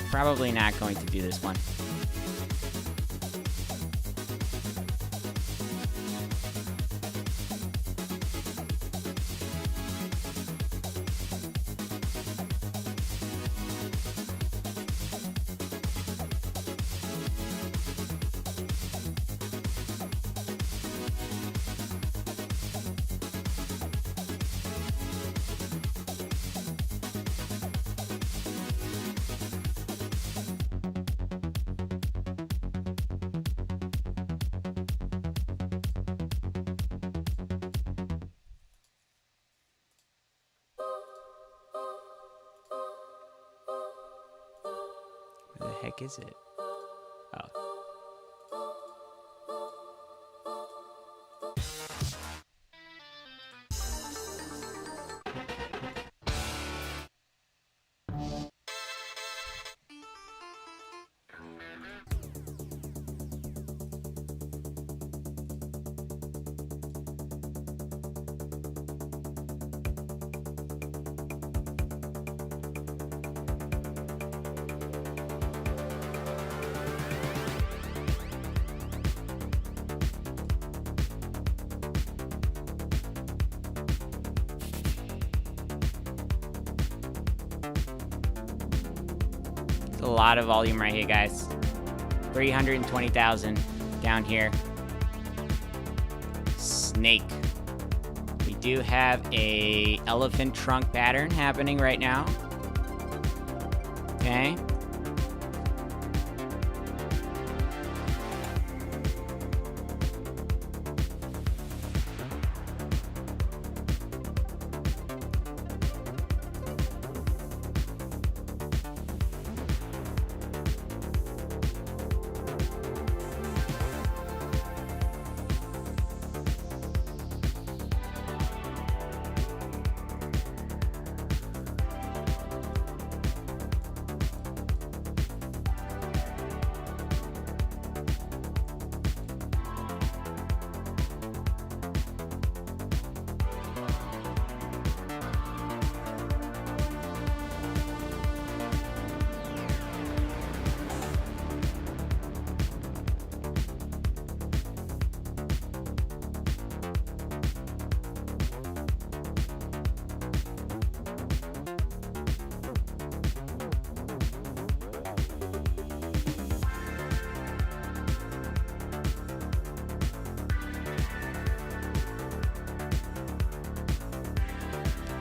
A: Probably not going to do this one. Where the heck is it? Oh. A lot of volume right here, guys. 320,000 down here. Snake. We do have a elephant trunk pattern happening right now. Okay.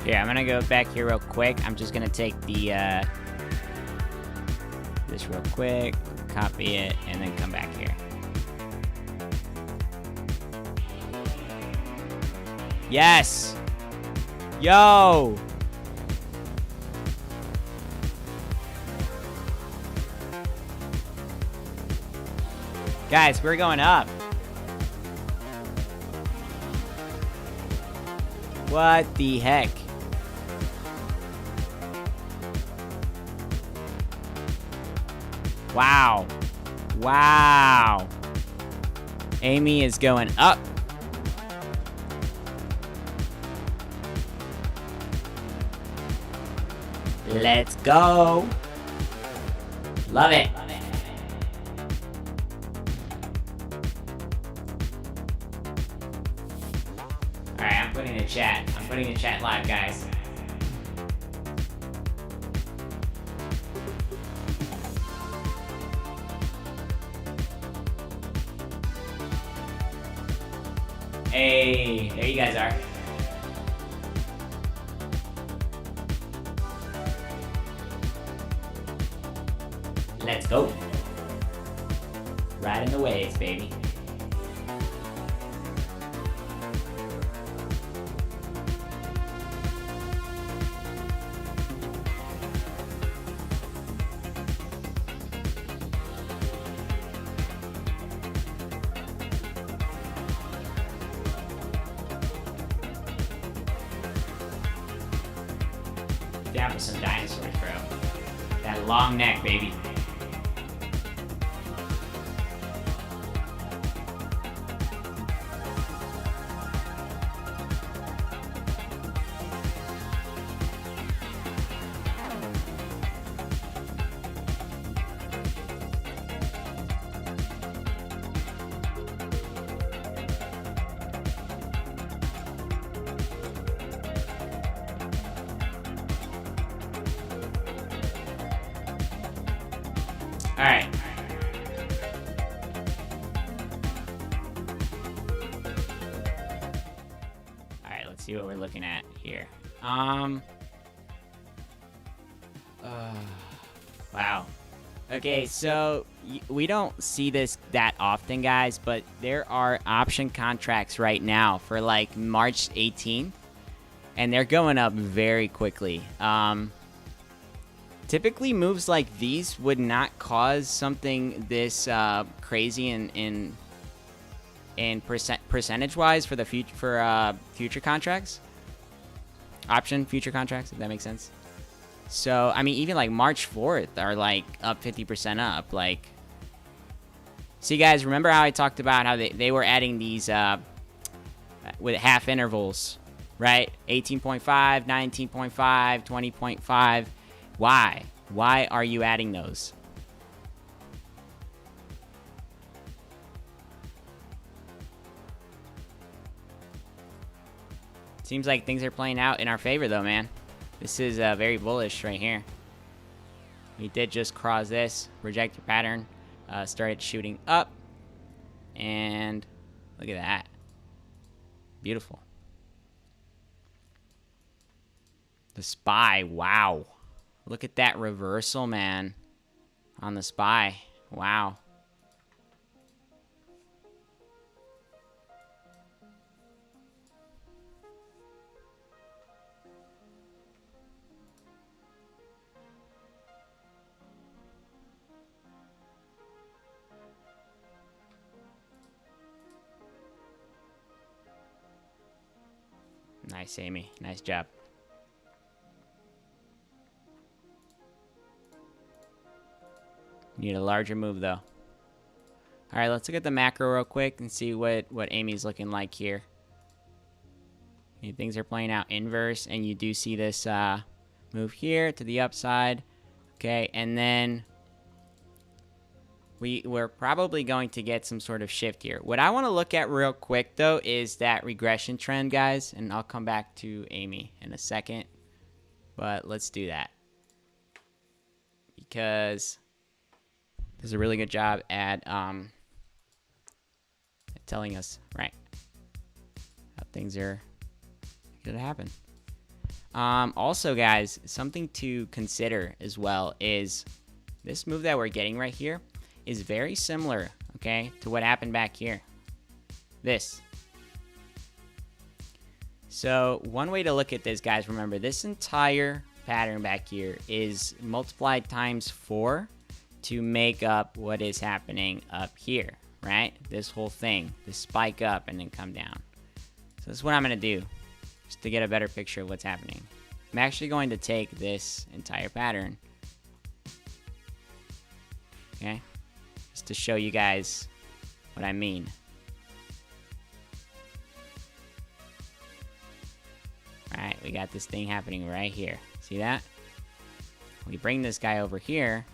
A: Here, I'm gonna go back here real quick. I'm just gonna take the this real quick, copy it, and then come back here. Yes! Yo! Guys, we're going up. What the heck? Wow. Wow. Amy is going up. Let's go. Love it. chat. I'm putting the chat live, guys. Hey, there you guys are. Let's go. Riding the waves, baby. Down with some dinosaurs, bro. That long neck, baby. Alright. Alright, let's see what we're looking at here. Wow. Okay, so we don't see this that often, guys, but there are option contracts right now for like March 18th, and they're going up very quickly. Typically, moves like these would not cause something this crazy in percentage-wise for the future contracts, option future contracts, if that makes sense. So, I mean, even like March 4th are like up 50% up. Like, see, guys, remember how I talked about how they were adding these with half intervals, right? 18.5, 19.5, 20.5. Why? Why are you adding those? Seems like things are playing out in our favor, though, man. This is very bullish right here. We did just cross this, reject your pattern, started shooting up, and look at that. Beautiful. The SPY, wow. Look at that reversal, man, on the SPY. Wow. Nice, Amy. Nice job. Need a larger move, though. All right, let's look at the macro real quick and see what Amy's looking like here. Things are playing out inverse, and you do see this move here to the upside. Okay, and then we're probably going to get some sort of shift here. What I want to look at real quick, though, is that regression trend, guys, and I'll come back to Amy in a second. But let's do that. Because does a really good job at telling us, right, how things are going to happen. Also, guys, something to consider as well is this move that we're getting right here is very similar, okay, to what happened back here. This. So one way to look at this, guys, remember this entire pattern back here is multiplied times 4 to make up what is happening up here, right? This whole thing, this spike up and then come down. So this is what I'm going to do, just to get a better picture of what's happening. I'm actually going to take this entire pattern, okay, just to show you guys what I mean. All right, we got this thing happening right here. See that? We bring this guy over here.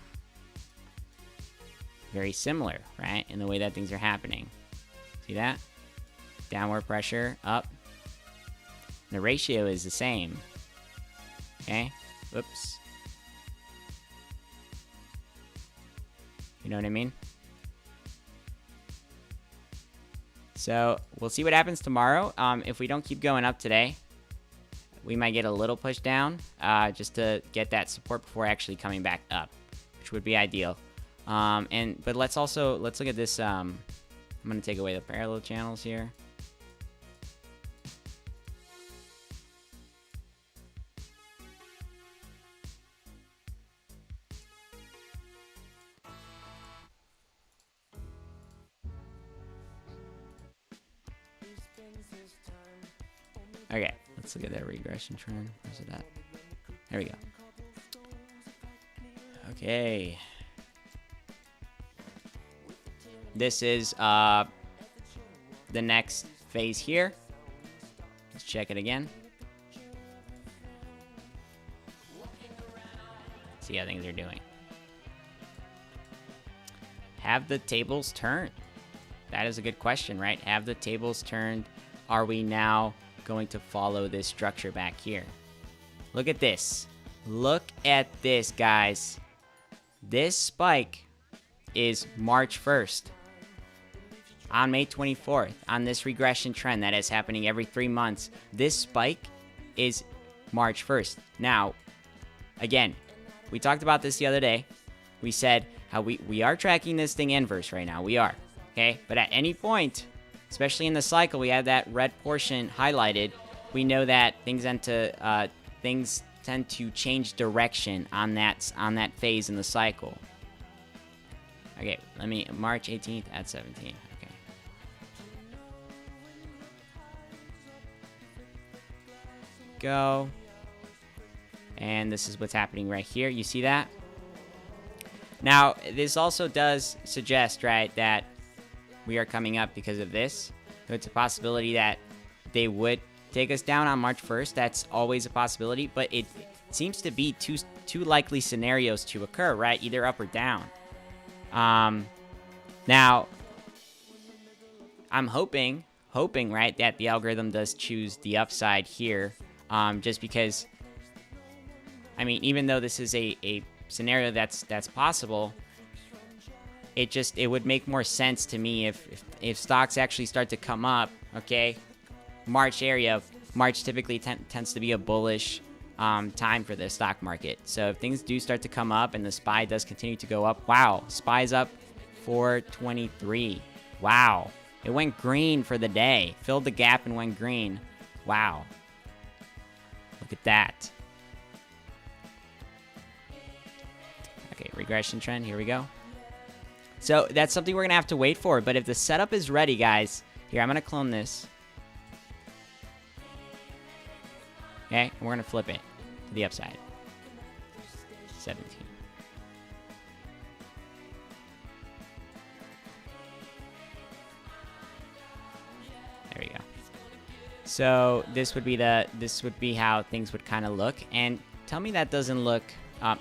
A: Very similar, right? In the way that things are happening. See that? Downward pressure, up. The ratio is the same. Okay? Whoops. You know what I mean? So we'll see what happens tomorrow. If we don't keep going up today, we might get a little push down just to get that support before actually coming back up, which would be ideal. But let's look at this. I'm gonna take away the parallel channels here. Okay, let's look at that regression trend. Where's it at? There we go. Okay. This is the next phase here. Let's check it again. See how things are doing. Have the tables turned? That is a good question, right? Have the tables turned? Are we now going to follow this structure back here? Look at this. Look at this, guys. This spike is March 1st. On May 24th, on this regression trend that is happening every 3 months, this spike is March 1st. Now, again, we talked about this the other day. We said how we are tracking this thing inverse right now. We are, okay? But at any point, especially in the cycle, we have that red portion highlighted. We know that things tend to change direction on that phase in the cycle. Okay, let me March 18th at 17. Okay. Go. And this is what's happening right here. You see that? Now, this also does suggest, right, that we are coming up because of this. So it's a possibility that they would take us down on March 1st. That's always a possibility, but it seems to be two likely scenarios to occur, right? Either up or down. Now, I'm hoping, right, that the algorithm does choose the upside here, just because, I mean, even though this is a scenario that's possible, it would make more sense to me if stocks actually start to come up, okay? March typically tends to be a bullish time for the stock market. So if things do start to come up and the SPY does continue to go up, wow, SPY's up 423. Wow. It went green for the day. Filled the gap and went green. Wow. Look at that. Okay, regression trend. Here we go. So that's something we're going to have to wait for. But if the setup is ready, guys, here, I'm going to clone this. Okay, and we're going to flip it to the upside. 17. There we go. So this would be how things would kind of look. And tell me that doesn't look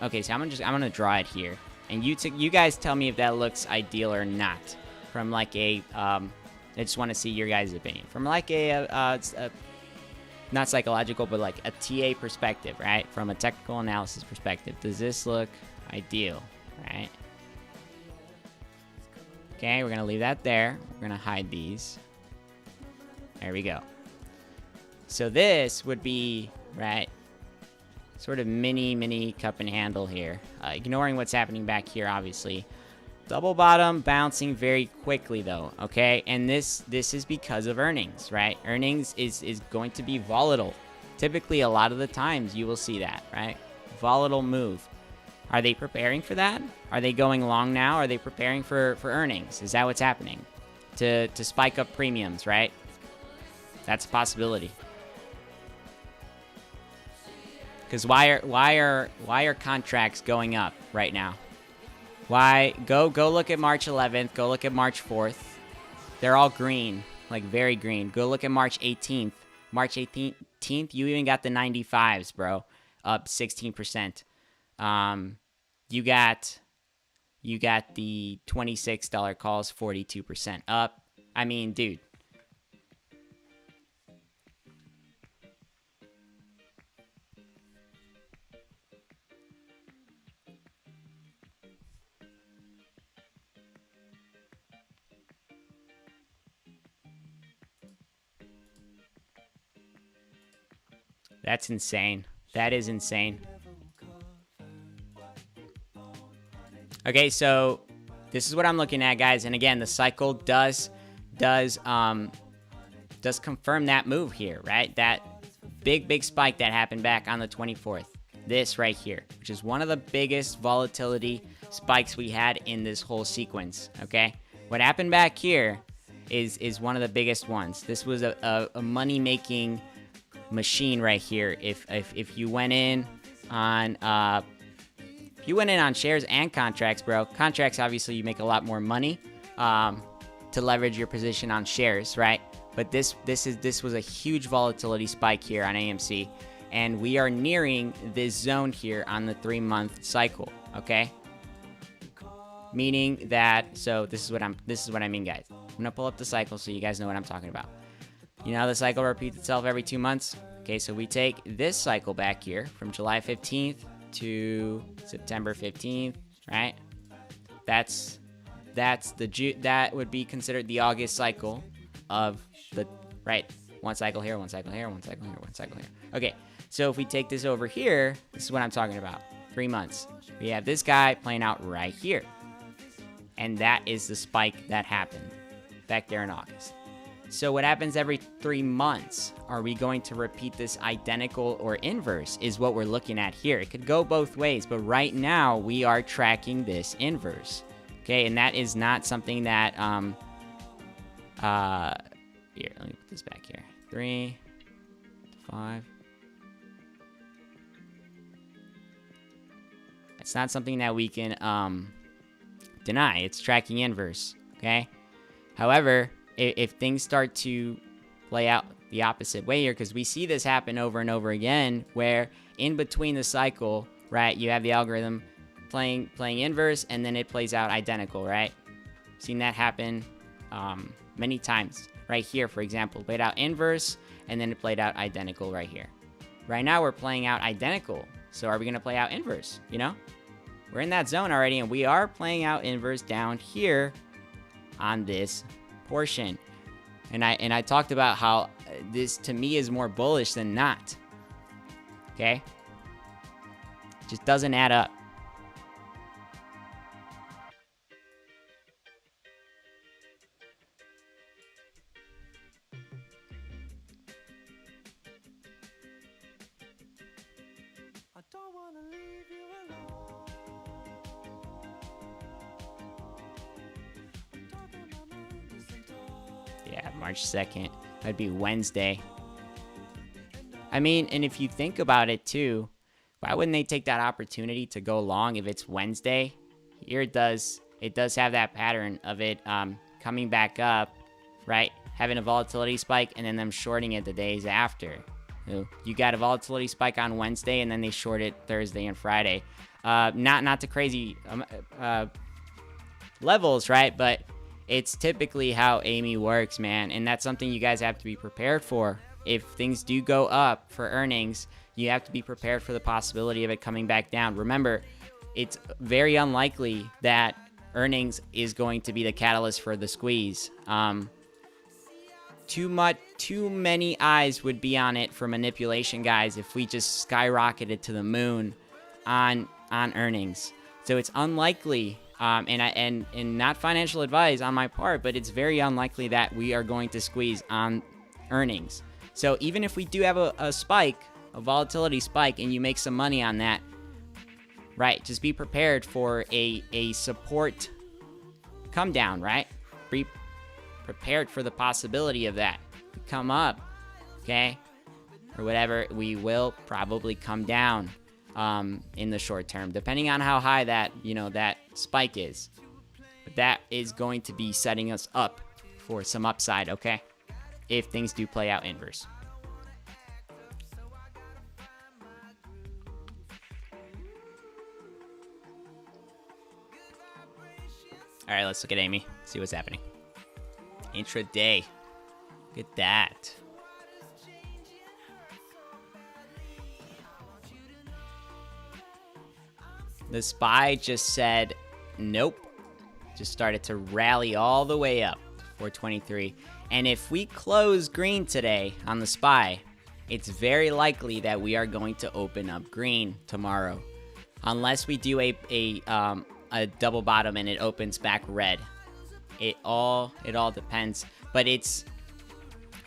A: okay, so I'm gonna draw it here, and you guys tell me if that looks ideal or not. From like I just want to see your guys' opinion. From like a not psychological, but like a TA perspective, right? From a technical analysis perspective, does this look ideal, right? Okay, we're gonna leave that there. We're gonna hide these. There we go. So this would be, right, sort of mini cup and handle here. Ignoring what's happening back here, obviously. Double bottom bouncing very quickly, though, okay? And this is because of earnings, right? Earnings is going to be volatile. Typically, a lot of the times, you will see that, right? Volatile move. Are they preparing for that? Are they going long now? Are they preparing for earnings? Is that what's happening? To spike up premiums, right? That's a possibility. Because why are contracts going up right now? Why go look at March 11th, go look at March 4th. They're all green, like very green. Go look at March 18th. March 18th, you even got the 95s, bro, up 16%. You got the $26 calls, 42% up. I mean, dude. That's insane. That is insane. Okay, so this is what I'm looking at, guys. And again, the cycle does confirm that move here, right? That big spike that happened back on the 24th. This right here, which is one of the biggest volatility spikes we had in this whole sequence, okay? What happened back here is one of the biggest ones. This was a money-making machine right here. If you went in on shares and contracts, bro. Contracts, obviously, you make a lot more money to leverage your position on shares, right? But this was a huge volatility spike here on AMC, and we are nearing this zone here on the 3-month cycle. Okay, meaning that, so this is what I mean, guys. I'm gonna pull up the cycle so you guys know what I'm talking about. You know how the cycle repeats itself every 2 months? Okay, so we take this cycle back here from July 15th to September 15th, right? That would be considered the August cycle of the, right? One cycle here, one cycle here, one cycle here, one cycle here. Okay, so if we take this over here, this is what I'm talking about. 3 months. We have this guy playing out right here. And that is the spike that happened back there in August. So what happens every 3 months? Are we going to repeat this identical or inverse is what we're looking at here. It could go both ways, but right now we are tracking this inverse. Okay, and that is not something that, here, let me put this back here. 3, 5. It's not something that we can, deny. It's tracking inverse, okay? However, if things start to play out the opposite way here, because we see this happen over and over again, where in between the cycle, right, you have the algorithm playing inverse, and then it plays out identical, right? Seen that happen many times. Right here, for example, played out inverse, and then it played out identical right here. Right now, we're playing out identical. So are we going to play out inverse, you know? We're in that zone already, and we are playing out inverse down here on this portion. And I talked about how this, to me, is more bullish than not. Okay? It just doesn't add up.
H: I don't wanna leave you alone. I'm talking my mind to some talk.
A: Yeah, March 2nd. That'd be Wednesday. I mean, and if you think about it too, why wouldn't they take that opportunity to go long if it's Wednesday? Here it does have that pattern of it coming back up, right? Having a volatility spike and then them shorting it the days after. You got a volatility spike on Wednesday and then they short it Thursday and Friday. Not to crazy levels, right? But it's typically how Amy works, man. And that's something you guys have to be prepared for. If things do go up for earnings, you have to be prepared for the possibility of it coming back down. Remember, it's very unlikely that earnings is going to be the catalyst for the squeeze. Too many eyes would be on it for manipulation, guys, if we just skyrocketed to the moon on earnings. So it's unlikely, and not financial advice on my part, but it's very unlikely that we are going to squeeze on earnings. So even if we do have a spike, a volatility spike, and you make some money on that, right, just be prepared for a support come down, right? Be prepared for the possibility of that to come up, okay? Or whatever, we will probably come down in the short term, depending on how high that, that spike is. But that is going to be setting us up for some upside, okay? If things do play out inverse. All right, let's look at Amy, see what's happening. Intraday. Look at that. The SPY just said nope. Just started to rally all the way up to 423. And if we close green today on the SPY, it's very likely that we are going to open up green tomorrow, unless we do a double bottom and it opens back red. It all depends. But it's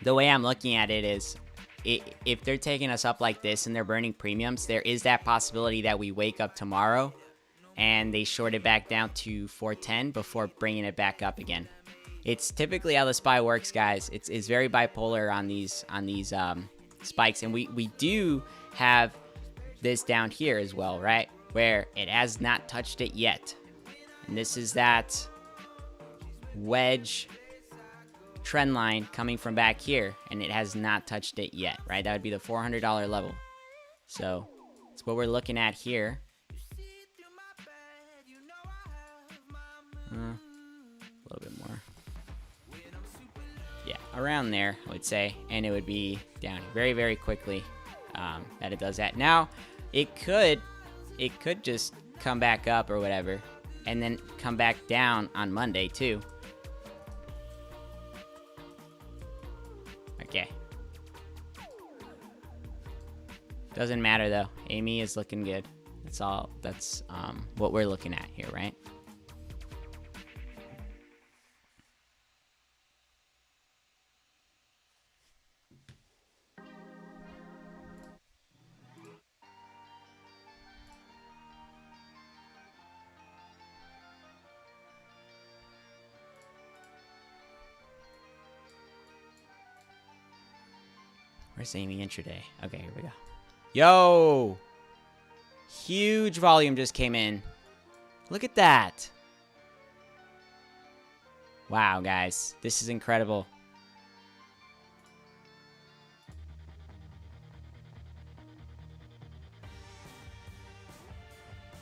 A: the way I'm looking at it is, if they're taking us up like this and they're burning premiums, there is that possibility that we wake up tomorrow and they short it back down to 410 before bringing it back up again. It's typically how the SPY works, guys. It's very bipolar on these spikes, and we do have this down here as well, right, where it has not touched it yet, and this is that wedge trend line coming from back here, and it has not touched it yet, right? That would be the $400 level. So that's what we're looking at here. A little bit more. Yeah, around there, I would say, and it would be down very, very quickly that it does that. Now, it could just come back up or whatever, and then come back down on Monday too. Okay. Doesn't matter though. Amy is looking good. That's all. That's what we're looking at here, right? Where's Amy Intraday? Okay, here we go. Yo! Huge volume just came in. Look at that. Wow, guys. This is incredible.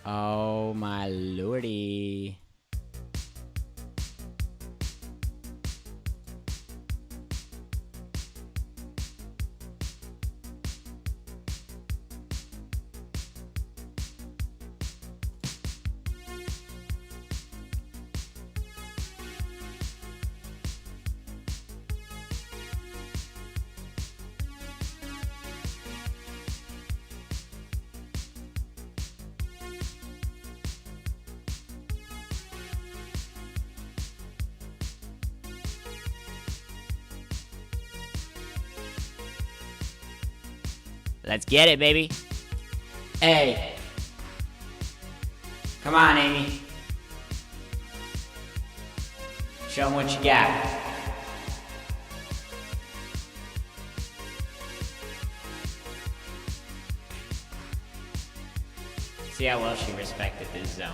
A: Oh, my lordy. Let's get it, baby. Hey. Come on, Amy. Show them what you got. See how well she respected this zone.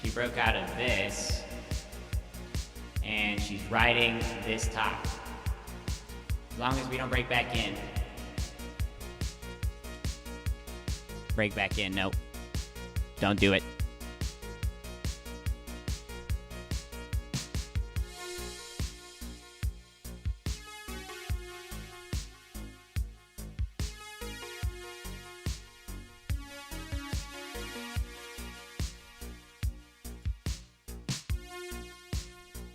A: She broke out of this, and she's riding this top. As long as we don't break back in. Break back in, nope. Don't do it.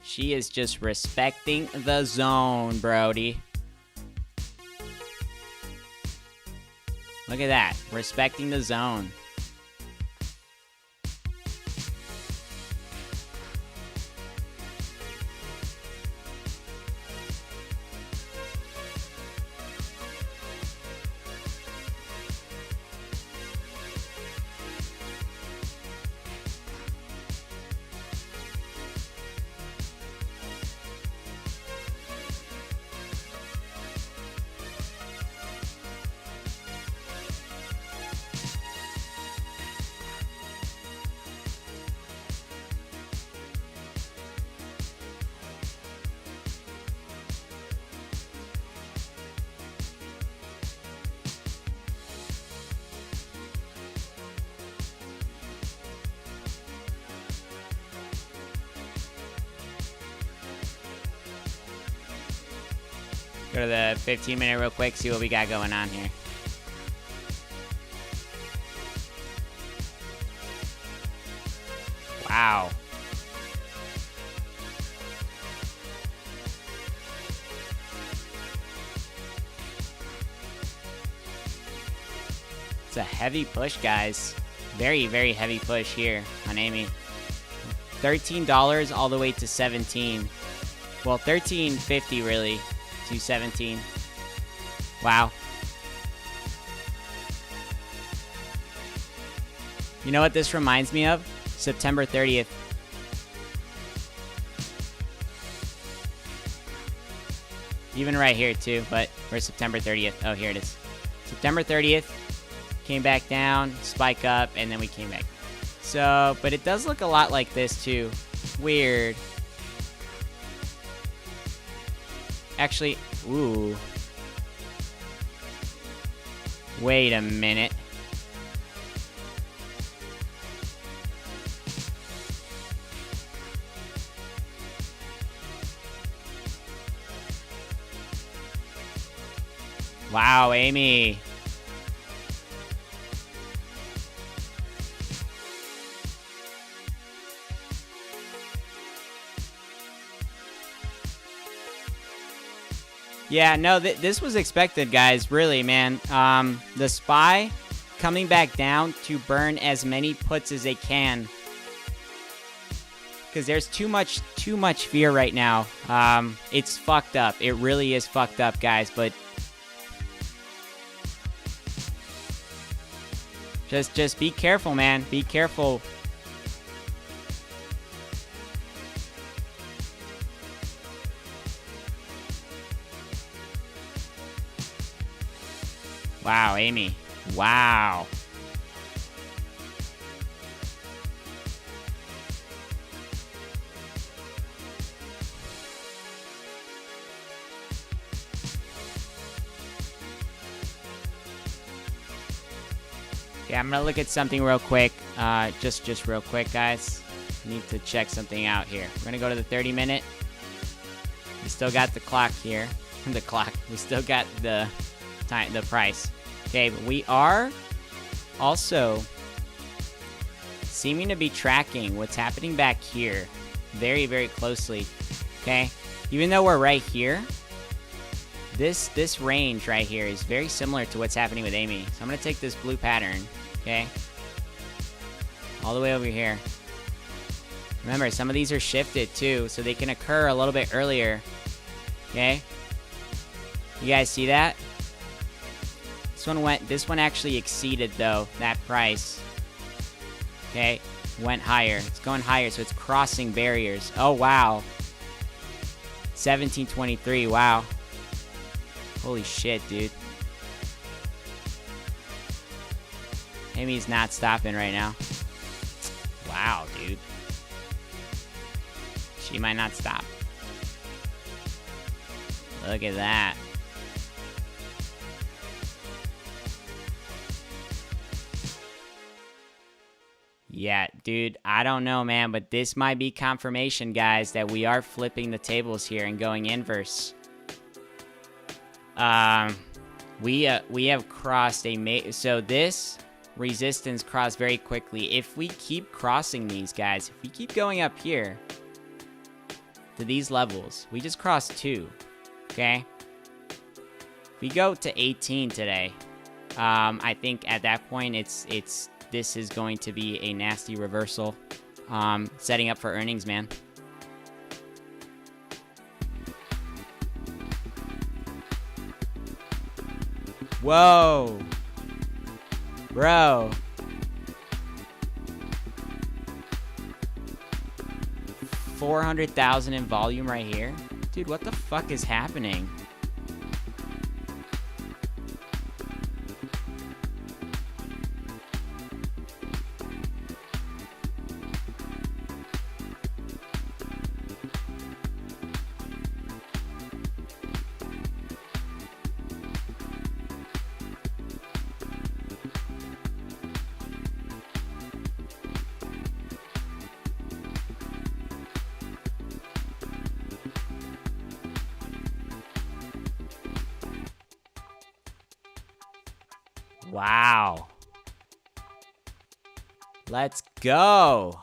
A: She is just respecting the zone, Brody. Look at that. Respecting the zone. Go to the 15-minute real quick, see what we got going on here. Wow. It's a heavy push, guys. Very, very heavy push here on Amy. $13 all the way to 17. Well, $13.50 really to 17. Wow. You know what this reminds me of? September 30th. Even right here too, but where's September 30th? Oh, here it is. September 30th. Came back down, spike up, and then we came back. So, but it does look a lot like this too. Weird. Actually, ooh. Wait a minute. Wow, Amy. Yeah, no, this was expected, guys. Really, man. The SPY coming back down to burn as many puts as they can. Because there's too much fear right now. It's fucked up. It really is fucked up, guys. But just be careful, man. Be careful. Wow, Amy. Wow. Okay, I'm gonna look at something real quick. Just real quick, guys. Need to check something out here. We're gonna go to the 30-minute. We still got the clock here. The clock. We still got the time, the price. Okay, but we are also seeming to be tracking what's happening back here very, very closely. Okay, even though we're right here, this range right here is very similar to what's happening with Amy. So I'm gonna take this blue pattern, okay, all the way over here. Remember, some of these are shifted too, so they can occur a little bit earlier. Okay, you guys see that? This one actually exceeded though that price. Okay, went higher. It's going higher, so it's crossing barriers. Oh wow. 1723. Wow. Holy shit, dude. Amy's not stopping right now. Wow, dude. She might not stop. Look at that. Yeah, dude, I don't know, man, but this might be confirmation, guys, that we are flipping the tables here and going inverse. We have crossed so this resistance crossed very quickly. If we keep crossing these, guys, if we keep going up here to these levels, we just crossed 2, okay? If we go to 18 today, I think at that point this is going to be a nasty reversal, setting up for earnings, man. Whoa, bro. 400,000 in volume right here. Dude, what the fuck is happening? Wow. Let's go.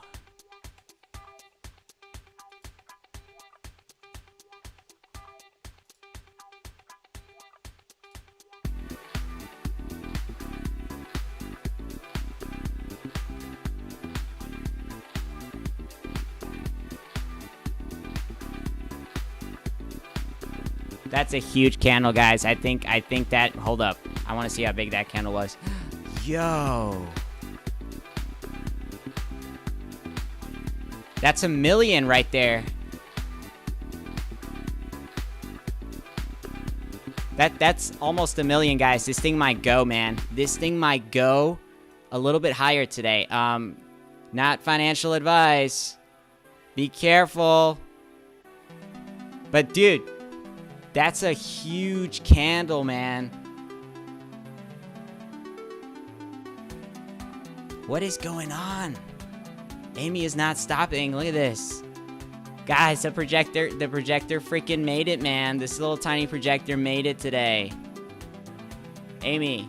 A: That's a huge candle, guys. I think that, hold up. I want to see how big that candle was. Yo. That's 1 million right there. That's almost 1 million, guys. This thing might go, man. This thing might go a little bit higher today. Not financial advice. Be careful. But dude, that's a huge candle, man. What is going on? Amy is not stopping. Look at this. Guys, the projector freaking made it, man. This little tiny projector made it today. Amy,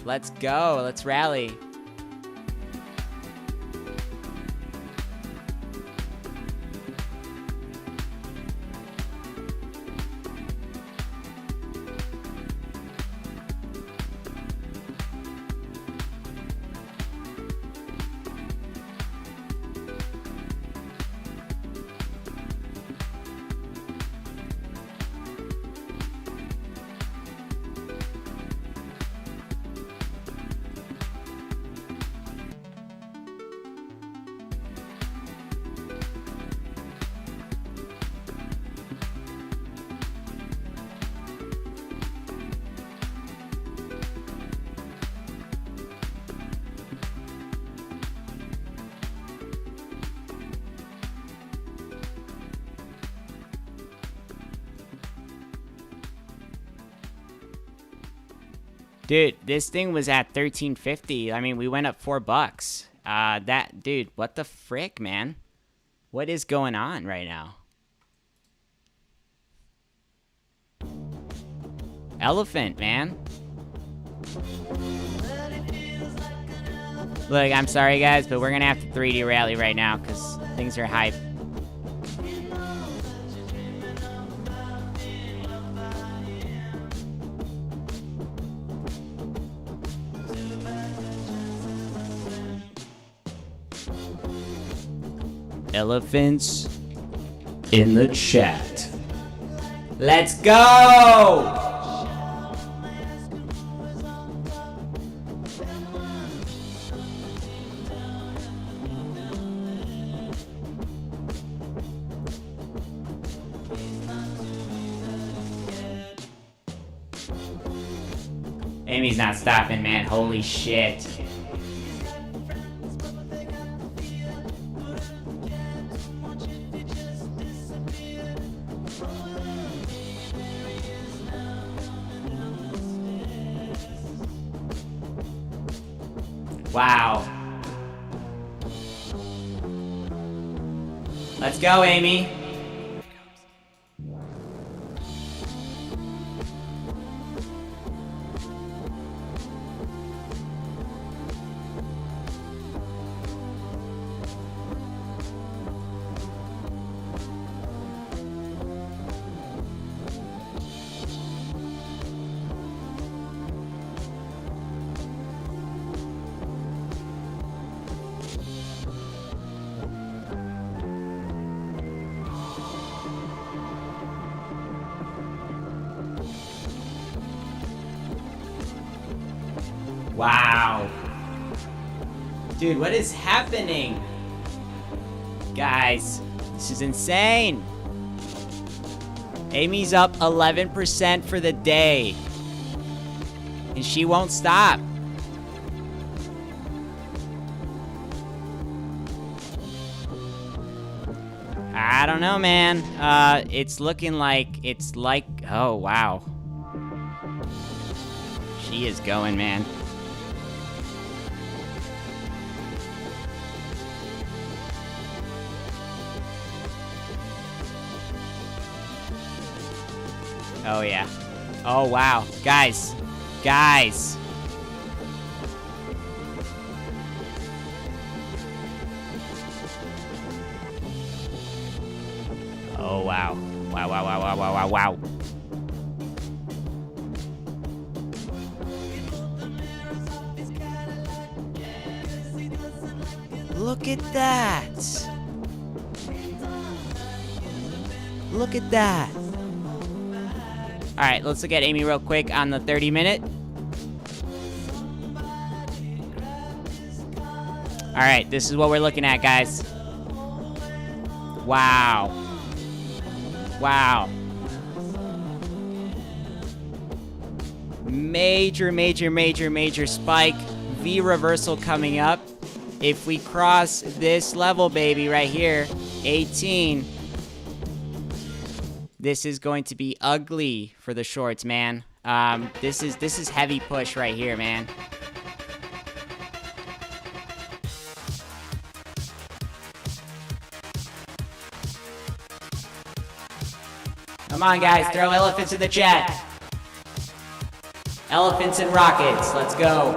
A: let's go. Let's rally. Dude, this thing was at $13.50. I mean, we went up $4. Dude, what the frick, man? What is going on right now? Elephant, man. Look, I'm sorry, guys, but we're gonna have to 3D rally right now because things are hype. Elephants in the chat. Let's go! Amy's not stopping, man. Holy shit. Wow. Let's go, Amy. Wow. Dude, what is happening? Guys, this is insane. Amy's up 11% for the day. And she won't stop. I don't know, man. It's looking like, oh, wow. She is going, man. Oh, yeah. Oh, wow. Guys. Oh, wow. Wow, wow, wow, wow, wow, wow, wow. Look at that. Look at that. All right, let's look at Amy real quick on the 30-minute. All right, this is what we're looking at, guys. Wow. Wow. Major, major, major, major spike. V reversal coming up. If we cross this level, baby, right here, 18, this is going to be ugly for the shorts, man. This is heavy push right here, man. Come on, guys, throw elephants in the chat. Elephants and rockets, let's go.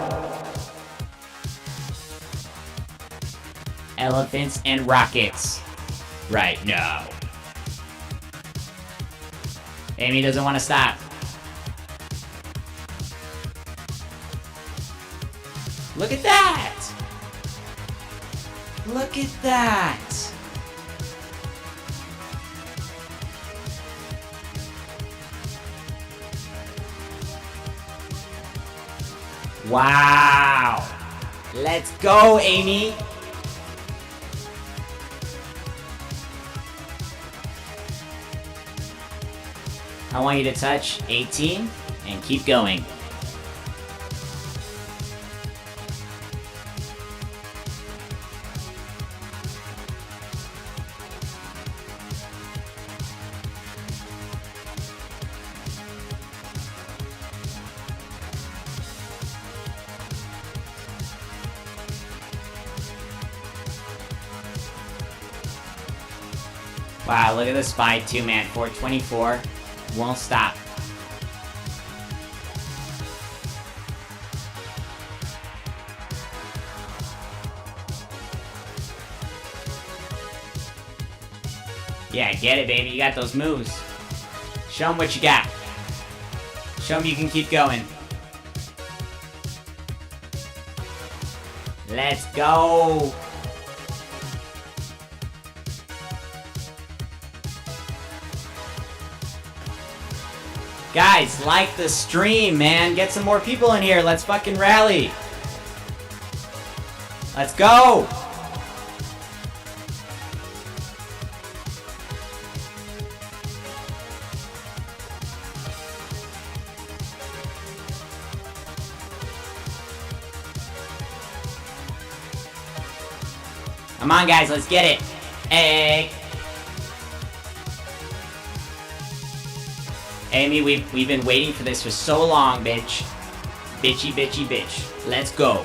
A: Elephants and rockets. Right now. Amy doesn't want to stop. Look at that! Look at that! Wow! Let's go, Amy! I want you to touch 18 and keep going. Wow, look at the SPY 2, man. 424. Won't stop. Yeah, get it, baby. You got those moves. Show them what you got. Show them you can keep going. Let's go. Guys, like the stream, man. Get some more people in here. Let's fucking rally. Let's go. Come on, guys. Let's get it. Hey. Amy, we've been waiting for this for so long, bitch. Bitchy, bitchy, bitch. Let's go.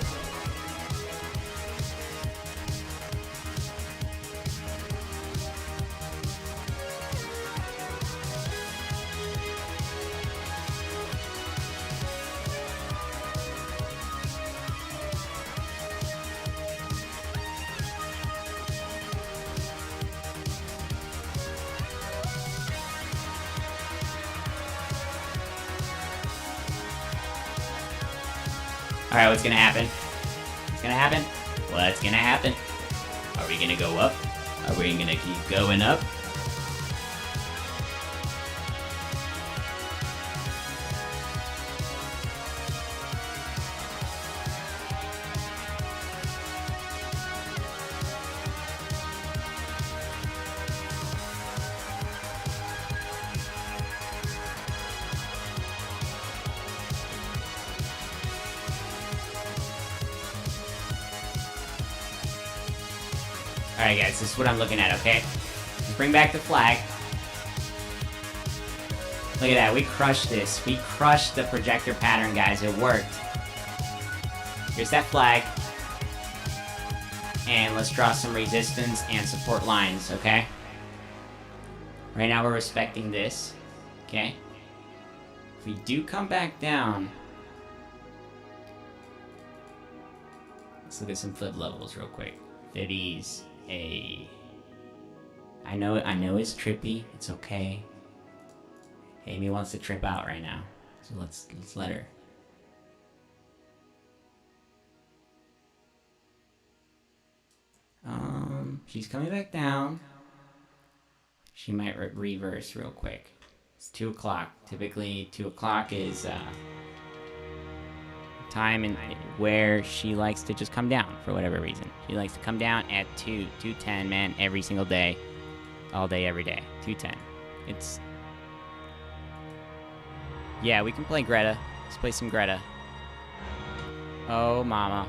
A: Alright, what's gonna happen? What's gonna happen? What's gonna happen? Are we gonna go up? Are we gonna keep going up? Alright guys, this is what I'm looking at, okay? Let's bring back the flag. Look at that, we crushed this. We crushed the projector pattern, guys. It worked. Here's that flag. And let's draw some resistance and support lines, okay? Right now we're respecting this, okay? If we do come back down, let's look at some flip levels real quick. 50s, I know it's trippy. It's okay. Amy wants to trip out right now, so let's let her. She's coming back down. She might reverse real quick. It's 2 o'clock. Typically, 2 o'clock is time and where she likes to just come down for whatever reason. She likes to come down at 2:10, man, every single day, all day, every day. 2:10. It's yeah. We can play Greta. Let's play some Greta. Oh, mama.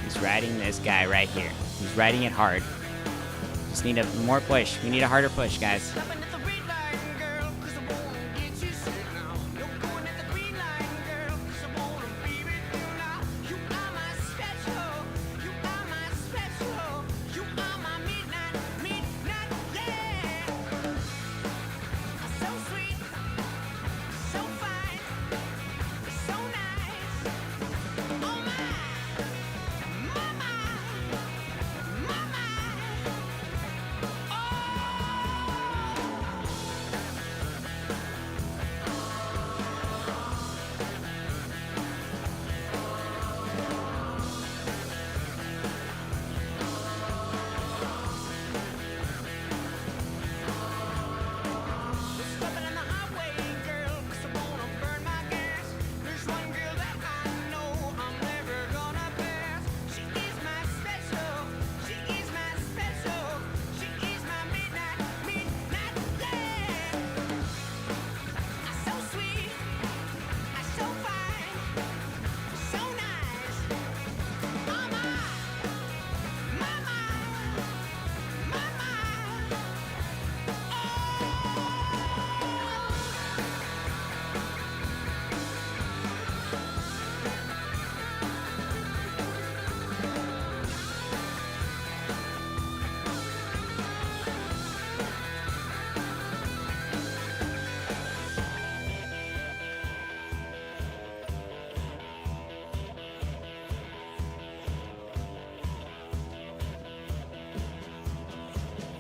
A: He's riding this guy right here. He's riding it hard. Just need a more push. We need a harder push, guys.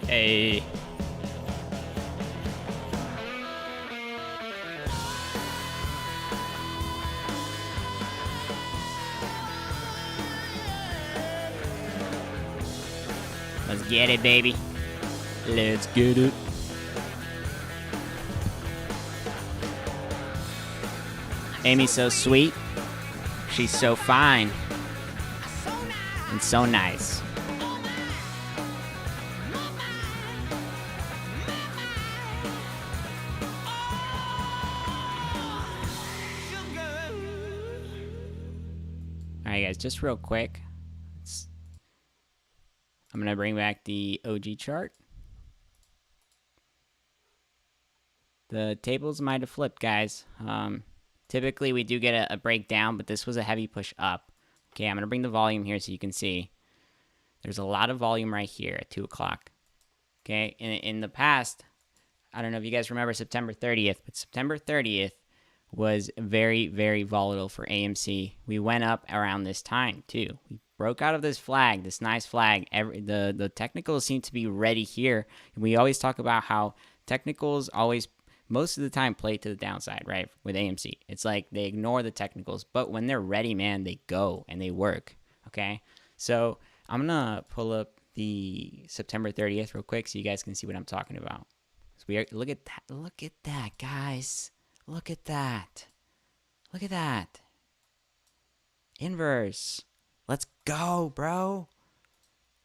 A: Hey. Let's get it, baby. Let's get it. Amy's so sweet. She's so fine. And so nice. Alright guys, just real quick. I'm going to bring back the OG chart. The tables might have flipped, guys. Typically we do get a breakdown, but this was a heavy push up. Okay, I'm going to bring the volume here so you can see. There's a lot of volume right here at 2 o'clock. Okay, in the past, I don't know if you guys remember September 30th, but September 30th was very, very volatile for AMC. We went up around this time, too. We broke out of this flag, this nice flag. The technicals seem to be ready here. And we always talk about how technicals always, most of the time, play to the downside, right, with AMC. It's like they ignore the technicals, but when they're ready, man, they go and they work, okay? So I'm going to pull up the September 30th real quick so you guys can see what I'm talking about. So look at that, guys. Look at that. Look at that. Inverse. Let's go, bro.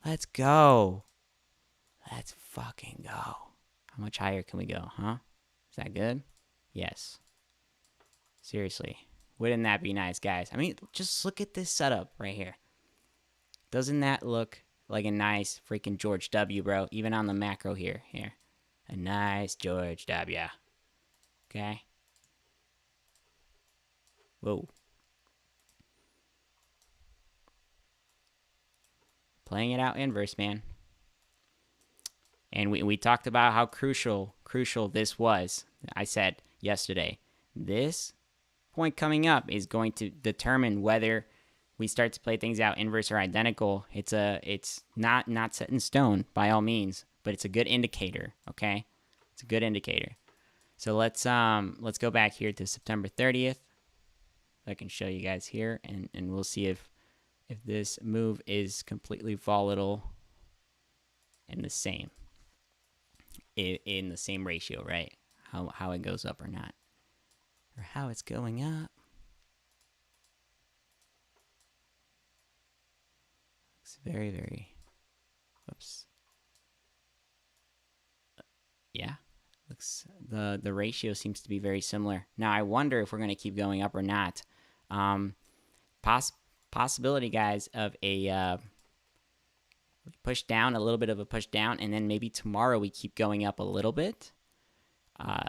A: Let's go. Let's fucking go. How much higher can we go, huh? Is that good? Yes. Seriously. Wouldn't that be nice, guys? I mean, just look at this setup right here. Doesn't that look like a nice freaking George W, bro? Even on the macro here. Here. A nice George W. Okay? Whoa. Playing it out inverse, man. And we talked about how crucial this was. I said yesterday, this point coming up is going to determine whether we start to play things out inverse or identical. It's not set in stone by all means, but it's a good indicator, okay? It's a good indicator. So let's go back here to September 30th. I can show you guys here, and we'll see if this move is completely volatile and the same. In the same ratio, right? How it goes up or not. Or how it's going up. Looks very, very... Whoops. Yeah. Looks the ratio seems to be very similar. Now, I wonder if we're going to keep going up or not. Possibility, guys, of a... push down, a little bit of a push down, and then maybe tomorrow we keep going up a little bit. I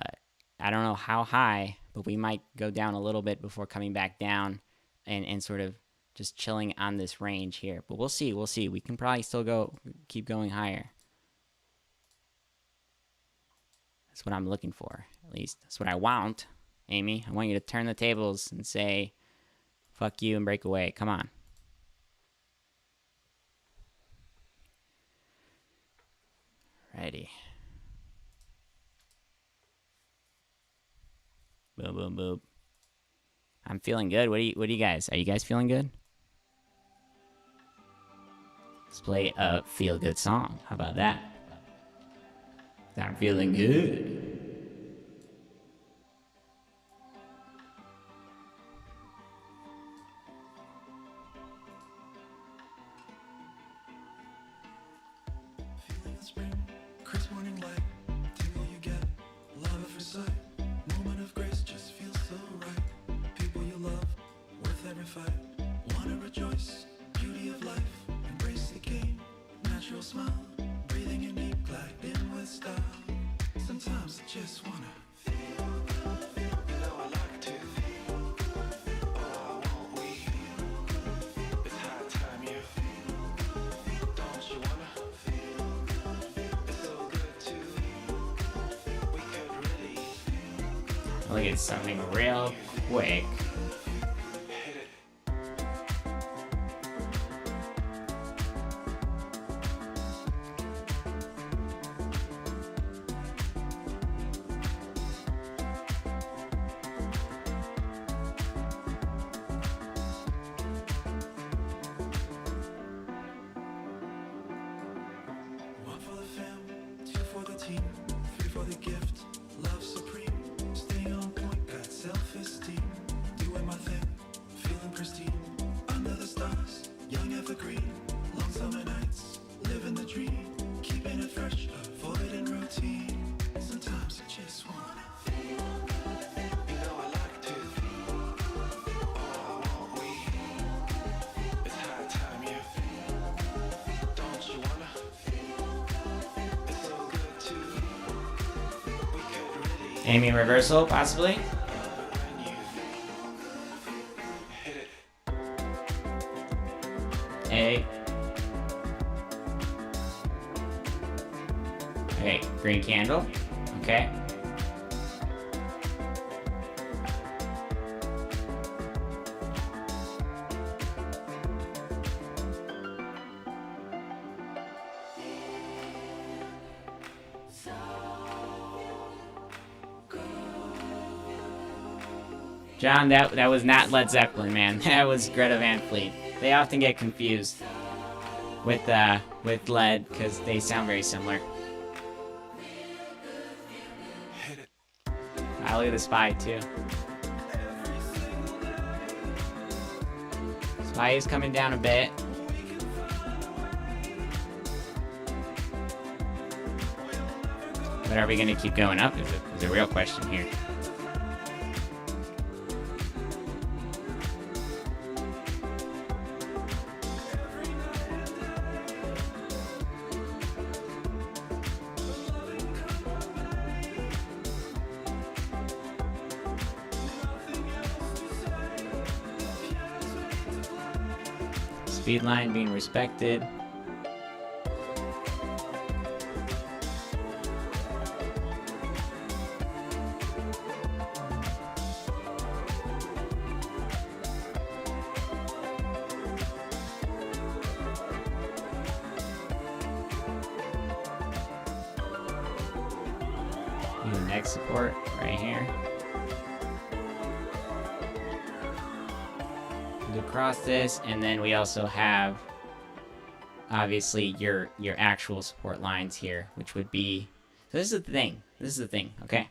A: don't know how high, but we might go down a little bit before coming back down and sort of just chilling on this range here. But we'll see. We can probably still keep going higher. That's what I'm looking for, at least. That's what I want, Amy. I want you to turn the tables and say, fuck you and break away. Come on. Righty. Boom, boom, boom. I'm feeling good. What do you guys? Are you guys feeling good? Let's play a feel-good song. How about that? I'm feeling good.
H: Feeling the spring, crisp morning light, tingle you get, love at first sight, moment of grace just feels so right. People you love, worth every fight, wanna rejoice, beauty of life, embrace the game, natural smile, breathing in deep, glide in with style. Sometimes I just wanna feel good, you know I like to feel good, oh I want we feel good, it's high time you feel good, don't you wanna feel good, it's so good to feel good, we could really feel good.
A: Look at something real quick.
H: One for the fam, two for the team, three for the gift, love supreme, staying on point, got self-esteem, doing my thing, feeling pristine, under the stars, young evergreen, long summer nights, living the dream, keeping it fresh, avoiding routine, sometimes I just wanna feel good, you know I like to feel good, oh I want we feel good, it's high time you feel good, don't you wanna feel good, it's so good to feel good, we could really
A: Amy reversal, possibly.
H: when you hit it.
A: Hey. Okay, green candle. Okay. John, that was not Led Zeppelin, man. That was Greta Van Fleet. They often get confused with Led because they sound very similar. I look at the Spy too. Spy is coming down a bit. But are we going to keep going up? Is a real question here. Speed line being respected. The next support right here. To cross this, and then we also have obviously your actual support lines here, which would be, so this is the thing. This is the thing, okay?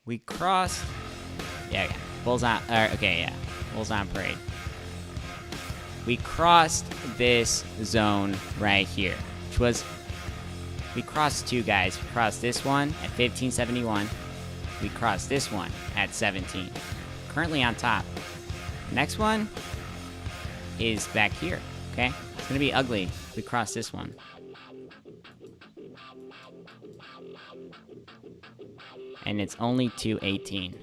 A: We crossed, yeah, Bulls on, okay, yeah, Bulls on parade. We crossed this zone right here, which was, we crossed two guys. We crossed this one at 1571. We crossed this one at 17. Currently on top. Next one is back here, okay? It's gonna be ugly if we cross this one. And it's only 218.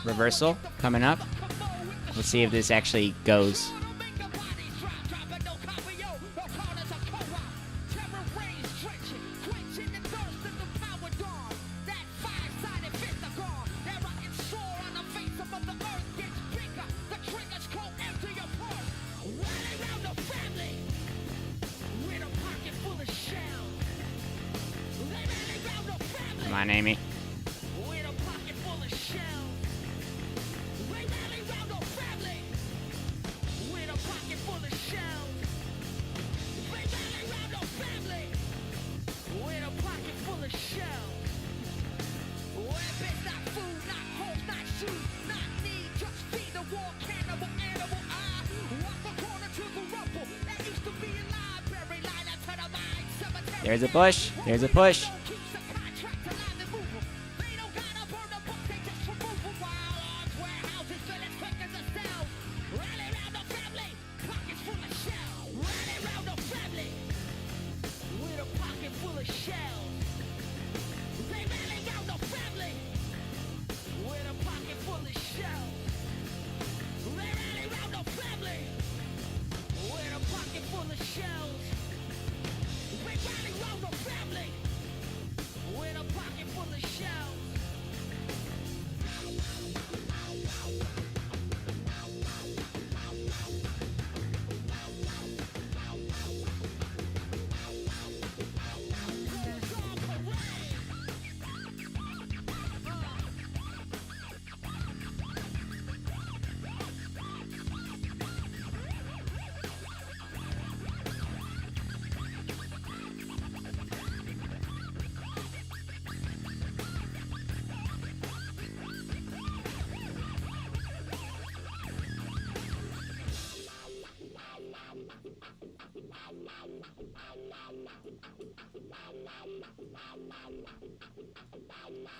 A: Reversal coming up. Let's see if this actually goes. Come on, Amy. There's a push. There's a push.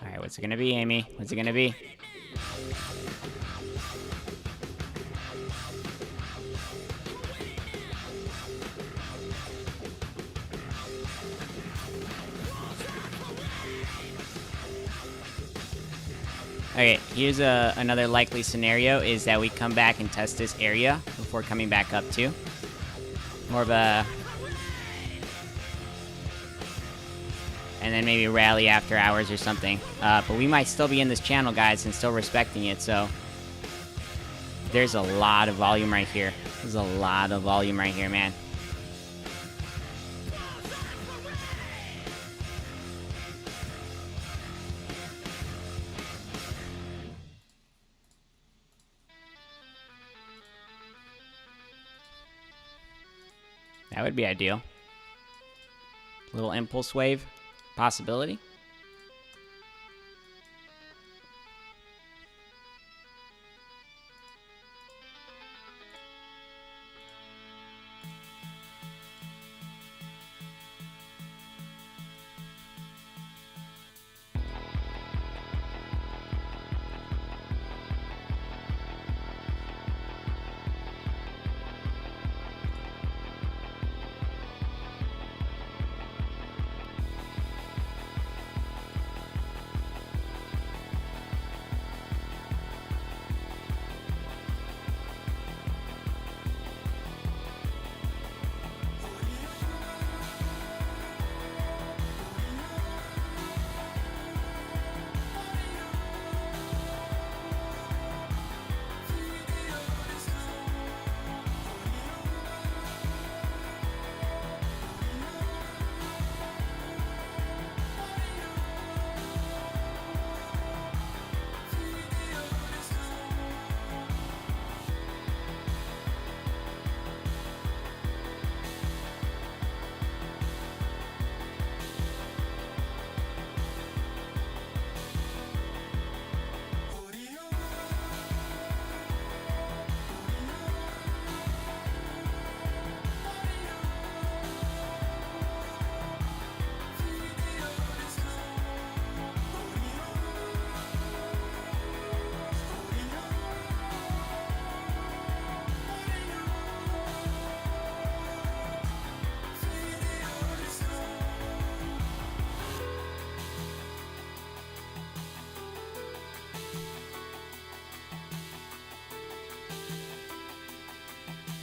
A: Alright, what's it gonna be, Amy? What's it gonna be? Okay, here's another likely scenario is that we come back and test this area before coming back up too. More of a... and then maybe rally after hours or something. But we might still be in this channel, guys, and still respecting it, so... there's a lot of volume right here. There's a lot of volume right here, man. That would be ideal. Little impulse wave possibility.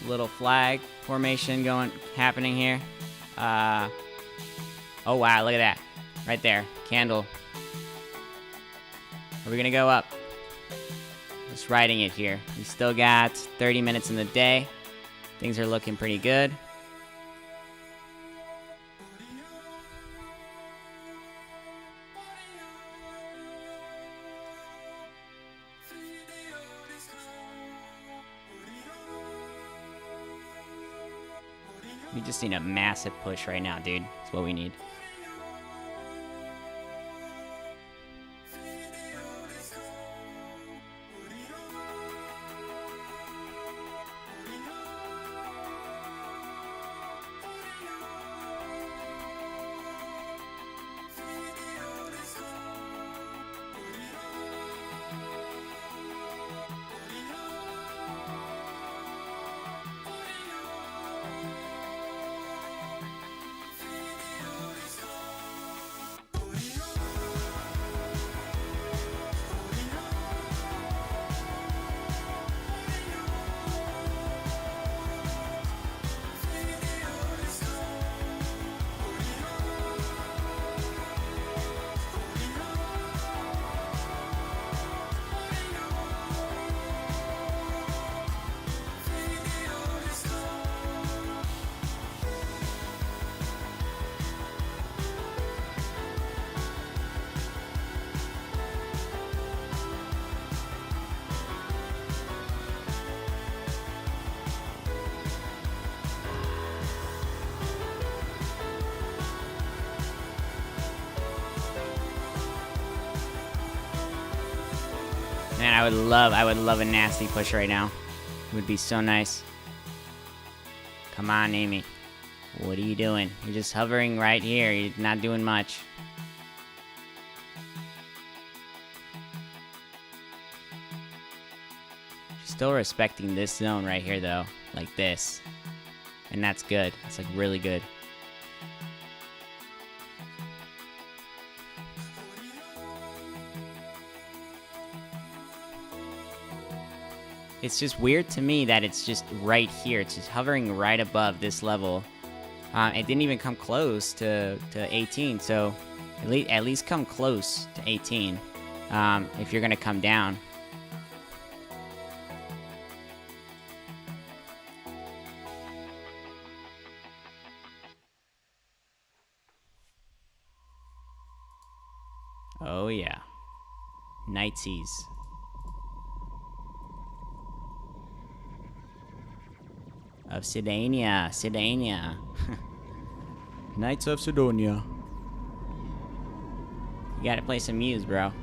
A: little flag formation happening here. Oh wow, look at that. Right there. Candle. Are we gonna go up? Just riding it here. We still got 30 minutes in the day. Things are looking pretty good. We just need a massive push right now, dude. That's what we need. Man, I would love a nasty push right now. It would be so nice. Come on, Amy. What are you doing? You're just hovering right here. You're not doing much. Still respecting this zone right here, though. Like this. And that's good. It's like really good. It's just weird to me that it's just right here. It's just hovering right above this level. It didn't even come close to 18, so at least come close to 18 if you're going to come down. Oh yeah. Nightsies. Of Sidonia. Knights of Sidonia. You gotta play some Muse, bro.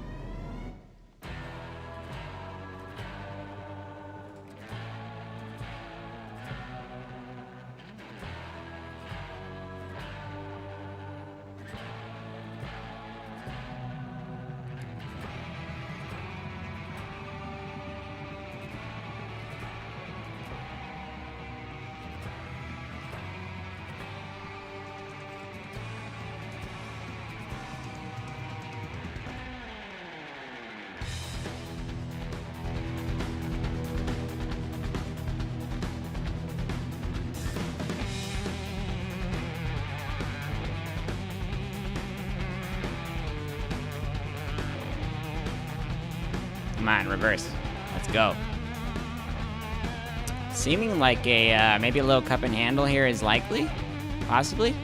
A: Come on, reverse. Let's go. Seeming like a maybe a little cup and handle here is likely, possibly.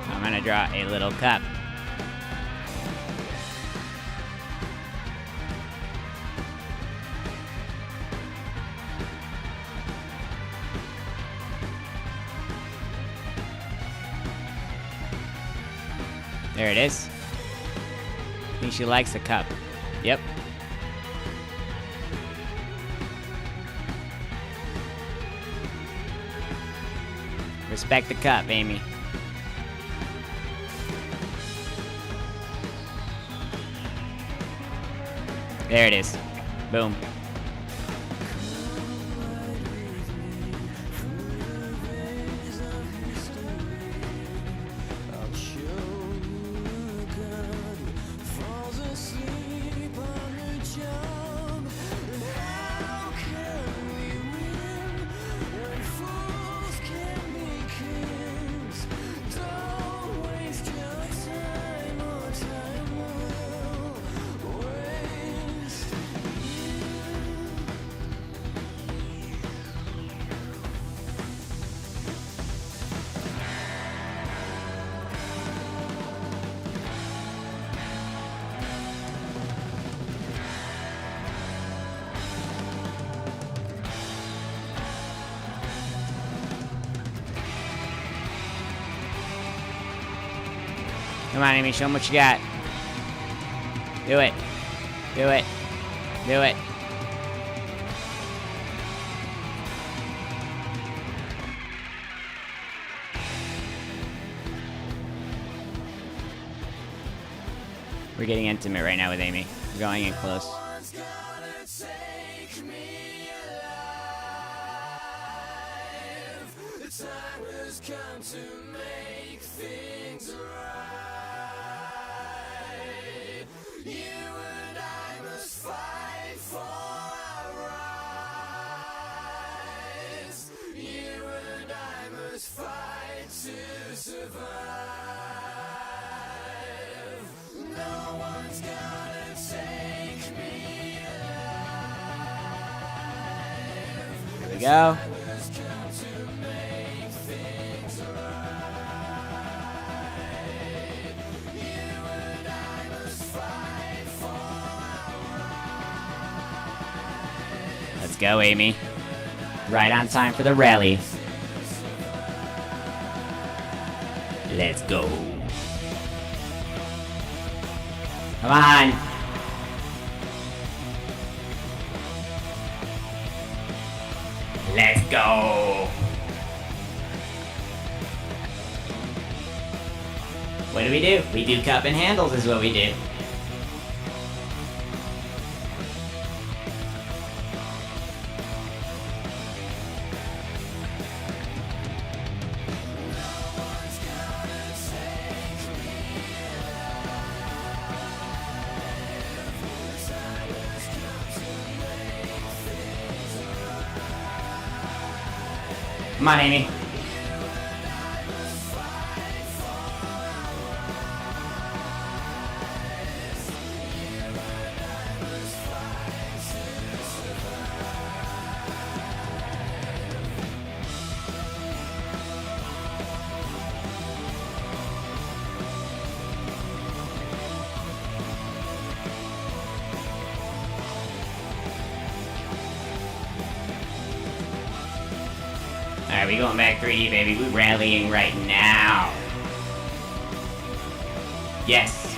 A: I'm gonna draw a little cup. There it is. I think she likes the cup. Yep. Respect the cup, Amy. There it is. Boom. Come on, Amy, show them what you got. Do it. Do it. Do it. We're getting intimate right now with Amy. We're going in close. Here we go. Let's go, Amy. Right on time for the rally. Let's go. Come on. Let's go. What do? We do cup and handles is what we do. Come on, Amy. Alright, we going back 3D, baby. We rallying right now. Yes.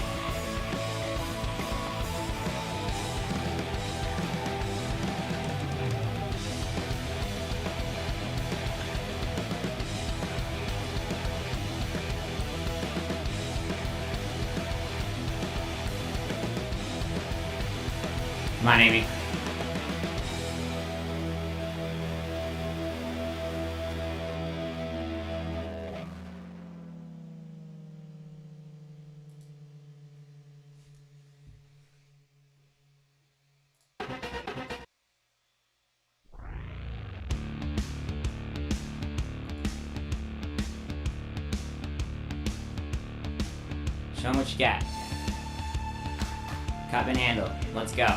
A: Come on, Amy. Show them what you got. Cup and handle. Let's go.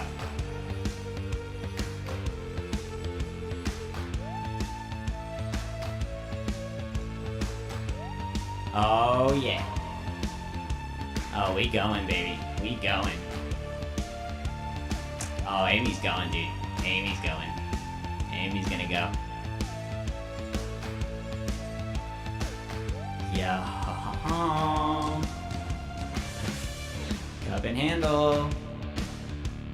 A: Oh, yeah. Oh, we going, baby. We going. Oh, Amy's going, dude. Amy's going. Amy's gonna go. Yeah. Cup and handle.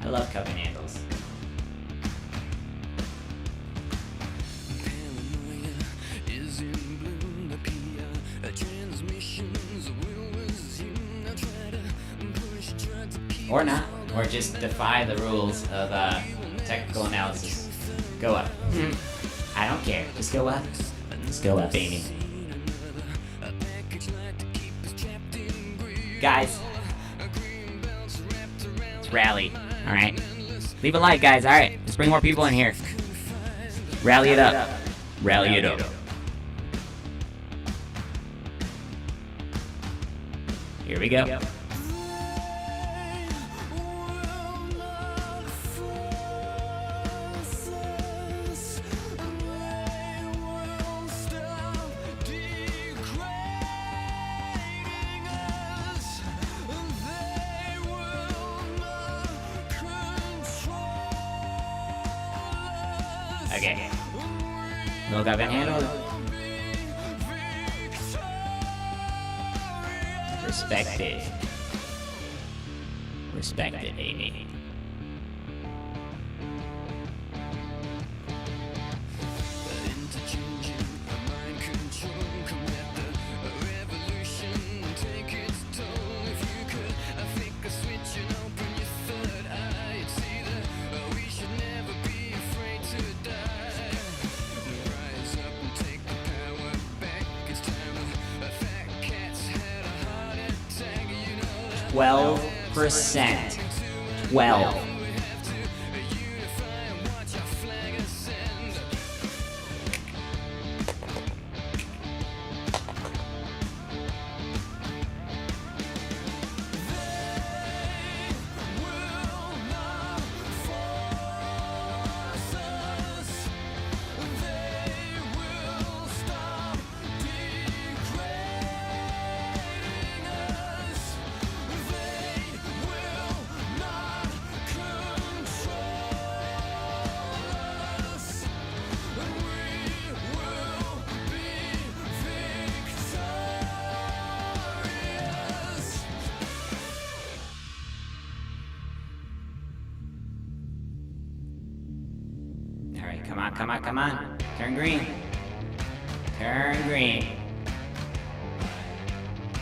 A: I love cup and handles. Or not. Or just defy the rules of technical analysis. Go up. I don't care. Just go up. Just go up, Amy. Guys. Let's rally. Alright. Leave a like, guys. Alright. Let's bring more people in here. Rally it up. Rally it up. Here we go. Okay. Little cup and handle. Respect it. Respect it, Amy. %. 12. Come on. Turn green. Turn green.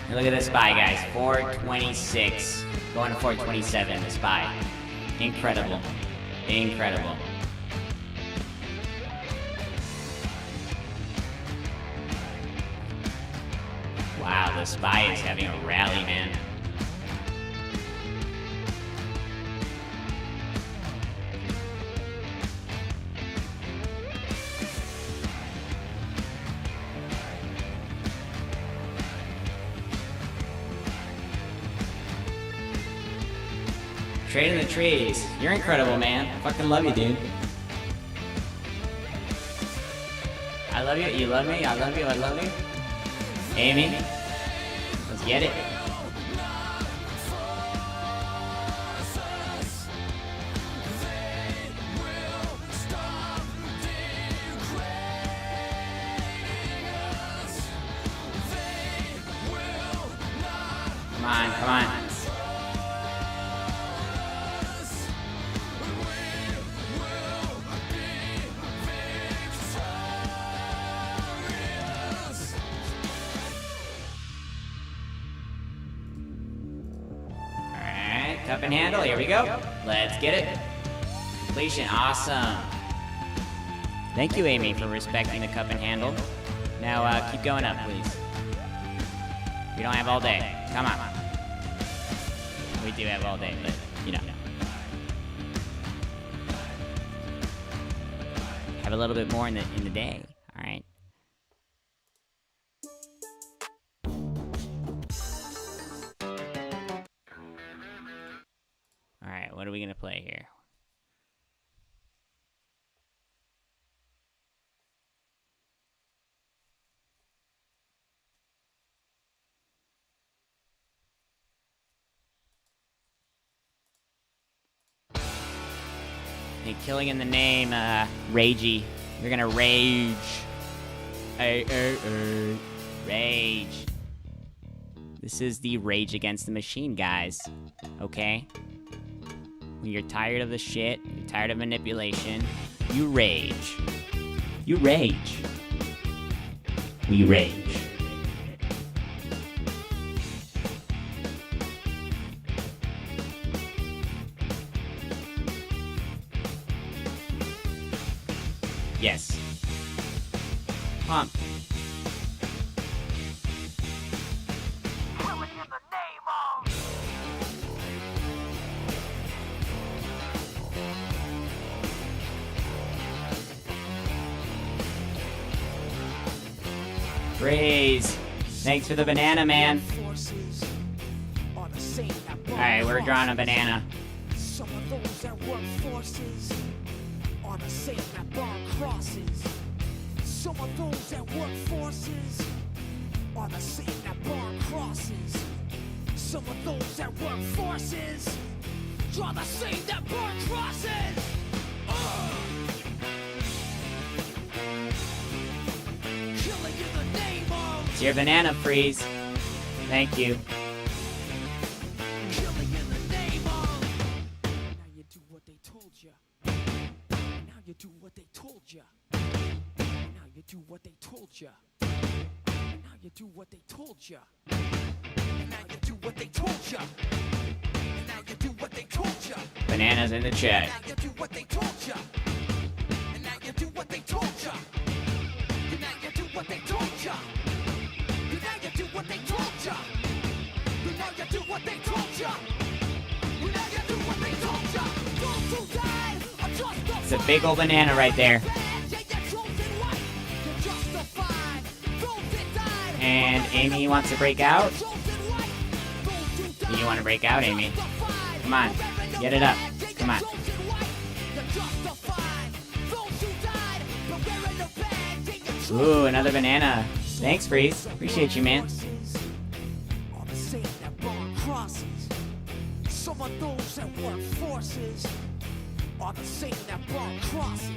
A: And look at the SPY, guys. 426. Going to 427, the SPY. Incredible. Incredible. Wow, the SPY is having a rally, man. Trading the trees. You're incredible, man. I fucking love you, dude. I love you. You love me. I love you. I love you. Amy, let's get it. Come on. Cup and handle, here we go. Let's get it. Completion, awesome. Thank you, Amy, for respecting the cup and handle. Now, keep going up, please. We don't have all day. Come on. We do have all day, but, you know. Have a little bit more in the day, all right? Alright, what are we gonna play here? Hey, killing in the name, Ragey. You're gonna rage. Rage. This is the Rage Against the Machine, guys. Okay? When you're tired of the shit, you're tired of manipulation, you rage. You rage. We rage. Yes. Pump. Praise. Thanks for the banana, man. Alright, we're drawing a banana.
K: Some of those that work forces are the same that burn crosses. Some of those that work forces are the same that burn crosses. Some of those that work forces draw the same that burn crosses.
A: It's your banana freeze. Thank you.
K: ya. And now you do what they told ya. And now you do what they told ya. And now you do what they told ya.
A: Bananas in the chat.
K: Now you do what they told ya. And now you do what they told ya. And now you do what they told ya. And now you do what they told ya. And now you do what they told ya. And now you do what they told ya. Those who died are justified.
A: It's a big old banana right there. And Amy wants to break out. You want to break out, Amy? Come on, get it up. Come on. Ooh, another banana. Thanks, Freeze. Appreciate you, man.
K: Are the same that burn crosses. Some of those that work forces are the same that burn crosses.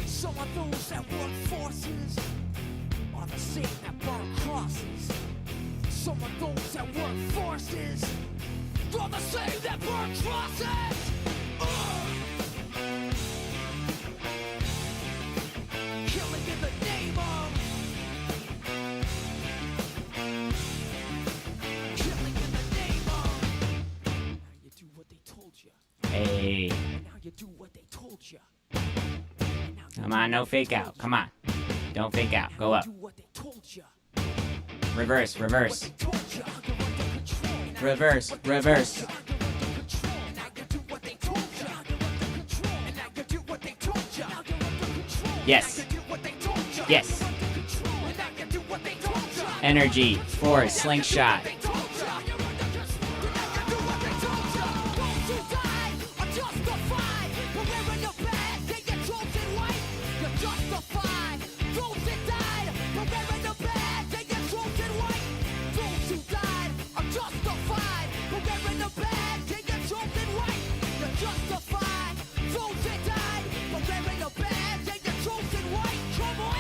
K: Some of those that work forces are the same that burn crosses. Some of those that work forces are the same that burn crosses. Killing in the name of. Killing in the name of. Now you do what they told you.
A: Hey.
K: Now you do what they told you.
A: Come on, no fake out. Come on. Don't fake out. Go up.
K: Do what they told you.
A: Reverse, reverse.
K: Told you. You're under control.
A: Reverse, reverse.
K: You're under control. Now you do what they told you. You're under control. And now you do what they told you. Now you're under control.
A: Yes.
K: Now you do what they told you.
A: Yes.
K: You're under control. And now you do what they told you.
A: Energy, force, slingshot.
K: They told you. You're under control. And now you do what they told you. Those who died are justified. But wearing the badge, they get chosen white. You're justified. Those that died, but wearing the badge, they get chosen white. Those who died are justified. But wearing the badge, they get chosen white. You're justified. Those that died, but wearing the badge, they get chosen white. Come on.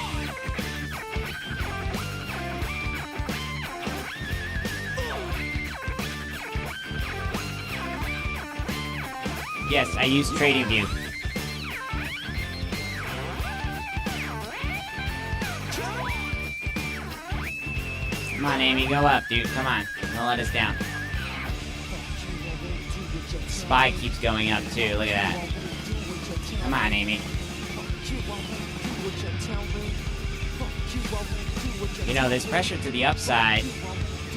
A: Yes, I use TradingView. Come on, Amy, go up, dude. Come on. Don't let us down. Spy keeps going up, too. Look at that. Come on, Amy. You know, there's pressure to the upside.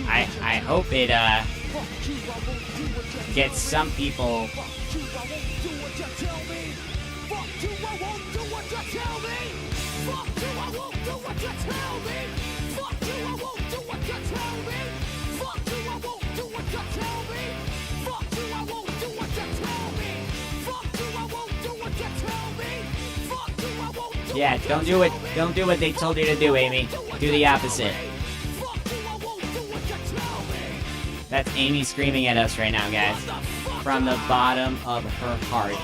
A: I hope it, gets some people... Yeah, don't do it. Don't do what they told you to do, Amy. Do the opposite. That's Amy screaming at us right now, guys. From the bottom of her heart.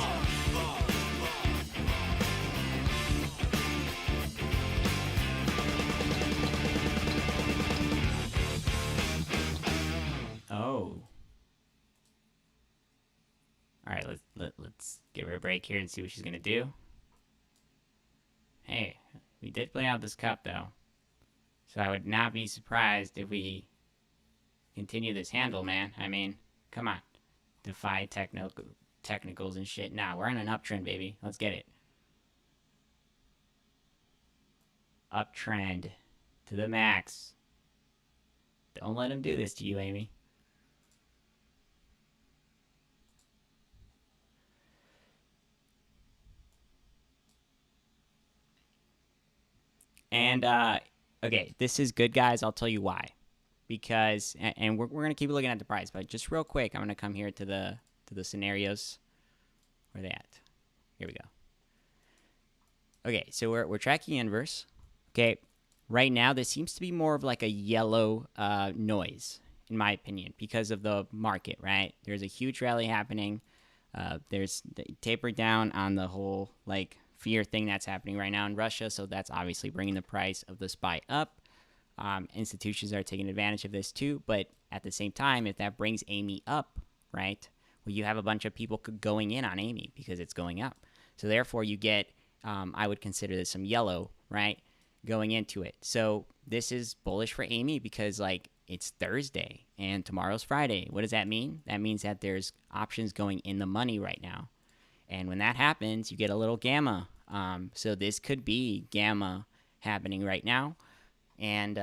A: Oh. Alright, let's give her a break here and see what she's gonna do. Hey, we did play out this cup, though. So I would not be surprised if we continue this handle, man. I mean, come on. Defy technicals and shit. Nah, we're on an uptrend, baby. Let's get it. Uptrend. To the max. Don't let him do this to you, Amy. And, okay, this is good, guys. I'll tell you why. Because, and we're going to keep looking at the price, but just real quick, I'm going to come here to the scenarios. Where are they at? Here we go. Okay, so we're tracking inverse. Okay, right now, this seems to be more of like a yellow noise, in my opinion, because of the market, right? There's a huge rally happening. There's taper down on the whole, like, fear thing that's happening right now in Russia, so that's obviously bringing the price of the SPY up. Institutions are taking advantage of this too, but at the same time, if that brings Amy up, right, well, you have a bunch of people going in on Amy because it's going up. So therefore, you get, I would consider this some yellow, right? going into it. So this is bullish for Amy because like it's Thursday and tomorrow's Friday. What does that mean? That means that there's options going in the money right now. And when that happens, you get a little gamma. So this could be gamma happening right now. And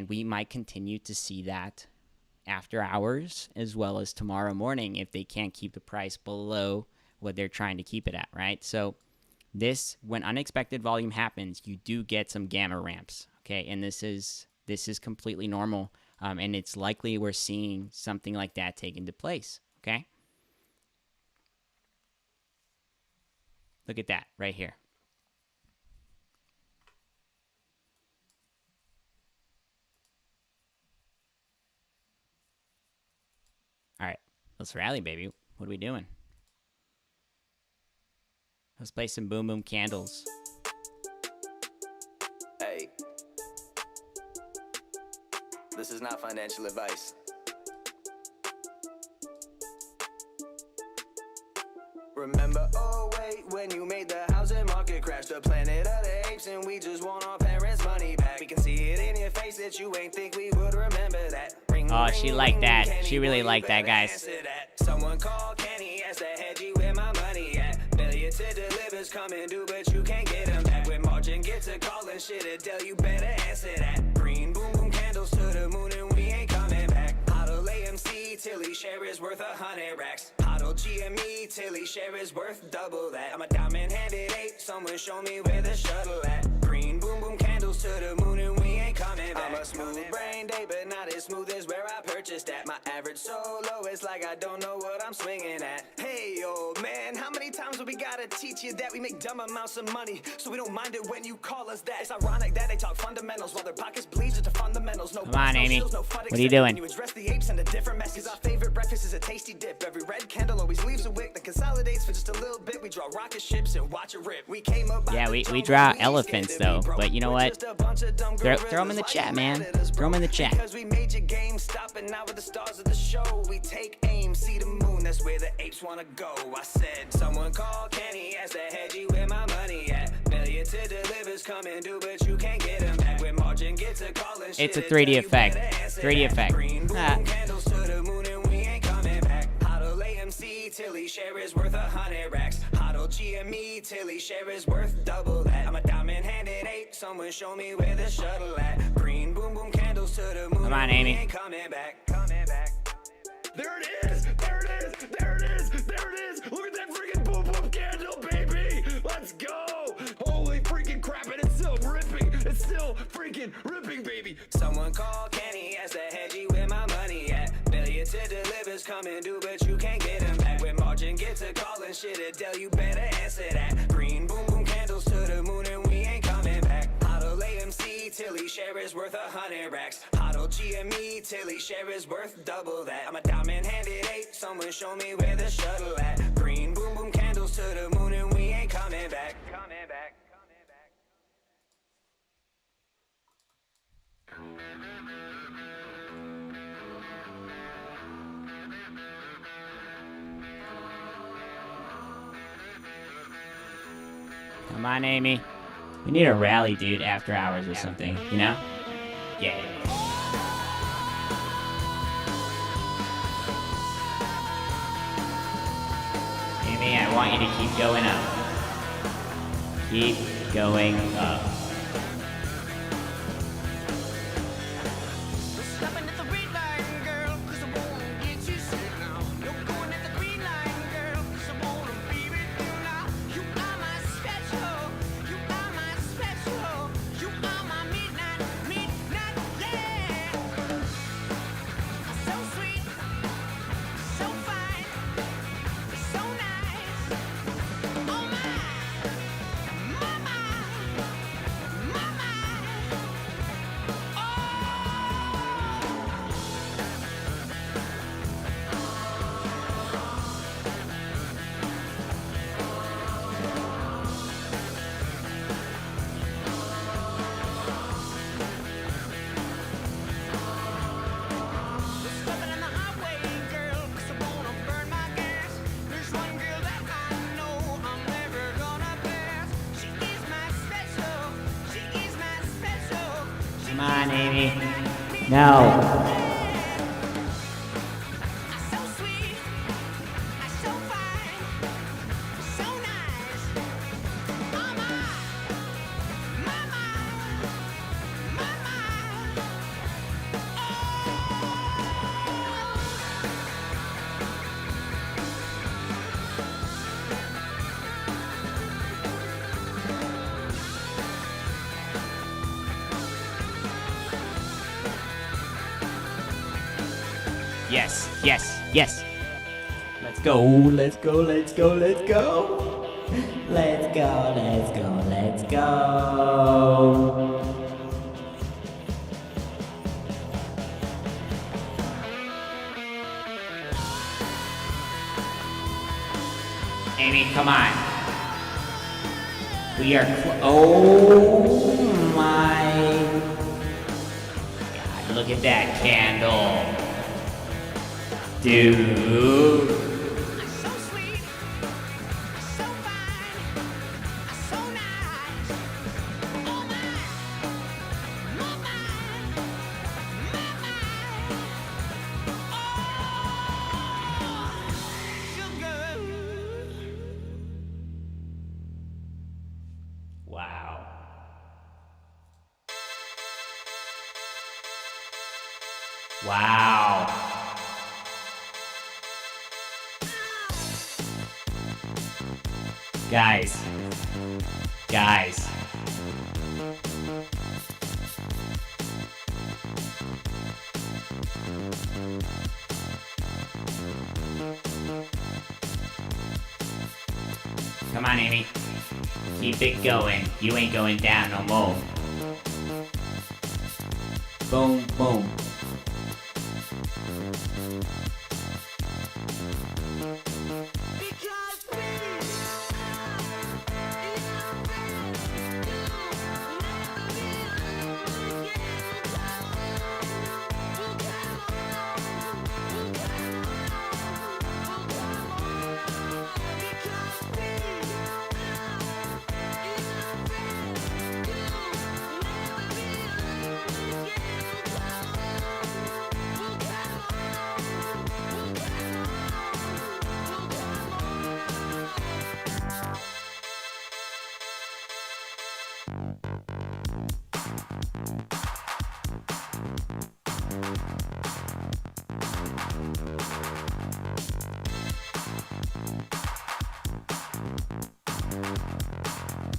A: we might continue to see that after hours as well as tomorrow morning if they can't keep the price below what they're trying to keep it at, right? So this, when unexpected volume happens, you do get some gamma ramps, okay? And this is completely normal, and it's likely we're seeing something like that take into place, okay? Look at that right here. All right, let's rally, baby. What are we doing? Let's play some boom boom candles.
L: Hey, this is not financial advice. Remember, oh wait, when you made the housing market crash, the planet of the apes, and we just want our parents' money back. We can see it in your face that you ain't think we would remember that.
A: Oh, she liked that. She really liked that, guys.
L: Someone call Kenny, ask the hedgie where my money at. Failure to deliver's coming due, but you can't get them back. When margin gets a call and shit, Adele, you better answer that. Green boom boom candles to the moon and we ain't coming back. Huddle AMC till each share is worth 100 racks. Huddle GME till each share is worth double that. I'm a diamond-handed ape, someone show me where the shuttle at. Green boom boom candles to the moon and we ain't coming back. I'm a smooth-brained ape, but not as smooth as where I purchased at. My average so low, it's like I don't know what I'm swinging at. Hey, old man, how many times do we gotta teach you that we make dumb amounts of money, so we don't mind it when you call us that? It's ironic that they talk fundamentals while their pockets bleed to fundamentals. No
A: Come on,
L: no
A: Amy.
L: shields, no
A: What are you doing?
L: You address the apes and a different message. Our favorite breakfast is a tasty dip. Every red candle always leaves a wick that consolidates for just a little bit. We draw rocket ships and watch it rip. We came up.
A: Yeah, we draw elephants though, but you know what? Throw them in the chat, man. Throw them in the chat.
L: Because we made your game stop, and now with the stars of the show, we take aim, see the moon. That's where the apes wanna go. I said, someone call Kenny, ask the hedgie where my money at. Failure to deliver's coming due, but you can't get them back. When margin gets a call and shit,
A: It's a 3D effect. 3D effect.
L: Candles to the moon and we ain't coming back. Huddle AMC till each share is worth 100 racks. Huddle GME till each share is worth double that. I'm a diamond-handed ape, someone show me where the shuttle at. Green boom boom candles to the moon.
A: Come on,
L: and we
A: Amy.
L: ain't coming back. Coming back. There it is! There it is! There it is! There it is! Look at that freaking boom boom candle, baby! Let's go! Holy freaking crap! And it's still ripping! It's still freaking ripping, baby! Someone call Kenny, ask the hedgie where my money at. Failure to deliver's coming due, but you can't get them back. When margin gets a call and shit, Adele, you better answer that. Green boom boom candles to the moon and we ain't coming back. Huddle AMC till each share is worth 100 racks. Huddle GME till each share is worth double that. I'm a diamond-handed ape, someone show me where the shuttle at. Green boom boom candles to the moon and we ain't coming back. Coming back. Coming back.
A: Come on, Amy. We need a rally, dude, after hours or something, you know? Yeah. Amy, I want you to keep going up. Keep going up.
K: Stopping at the red light, girl, 'cause I wanna get you sick now. You're going at the green light, girl, 'cause I wanna be with you now. You are my special, you are my special, you are my midnight, yeah. So sweet, so fine, so nice. Oh my, mama.
A: No. Yes, yes, yes. Let's go, let's go, let's go, let's go. Let's go, let's go, let's go. Amy, come on. We are oh my God, look at that candle. Dude. Wow. Wow. Guys. Guys. Come on, Amy. Keep it going. You ain't going down no more. Boom, boom.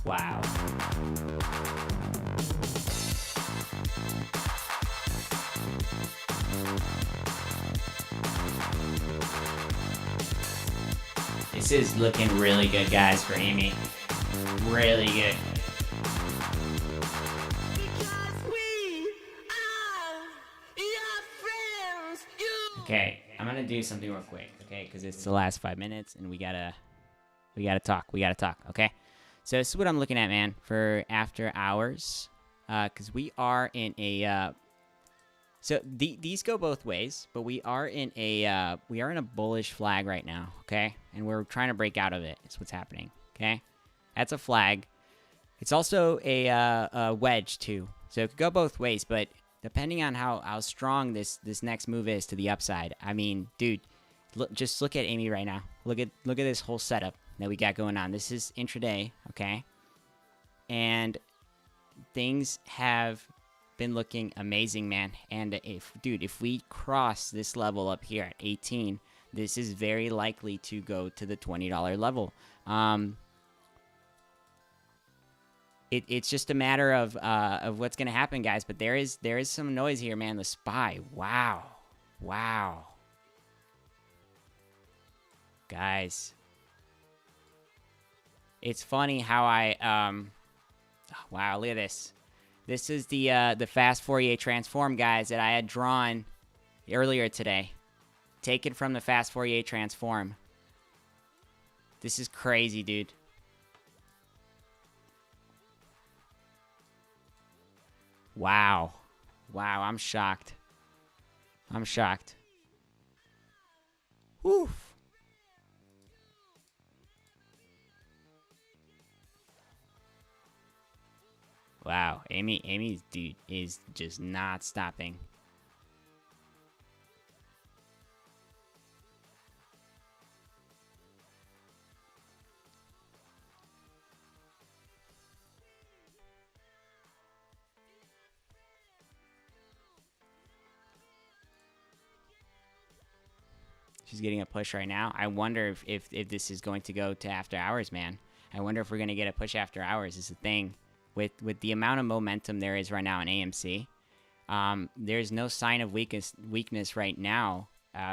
A: Wow. This is looking really good, guys, for Amy. Really good. Okay, I'm gonna do something real quick, okay? Because it's the last 5 minutes, and we gotta talk. We gotta talk, okay? So this is what I'm looking at, man, for after hours, because we are in a. So these go both ways, but we are in a bullish flag right now, okay? And we're trying to break out of it. It's what's happening, okay? That's a flag. It's also a wedge too, so it could go both ways. But depending on how strong this next move is to the upside, I mean, dude, just look at Amy right now. Look at this whole setup that we got going on. This is intraday, okay? And things have been looking amazing, man. And if we cross this level up here at 18, this is very likely to go to the $20 level. It's just a matter of what's gonna happen, guys. But there is some noise here, man. The SPY, wow, guys. It's funny how wow, look at this. This is the fast Fourier transform, guys, that I had drawn earlier today. Taken from the fast Fourier transform. This is crazy, dude. Wow. Wow, I'm shocked. Whew. Wow, Amy's dude is just not stopping. She's getting a push right now. I wonder if this is going to go to after hours, man. I wonder if we're going to get a push after hours is the thing. With the amount of momentum there is right now in AMC, there's no sign of weakness right now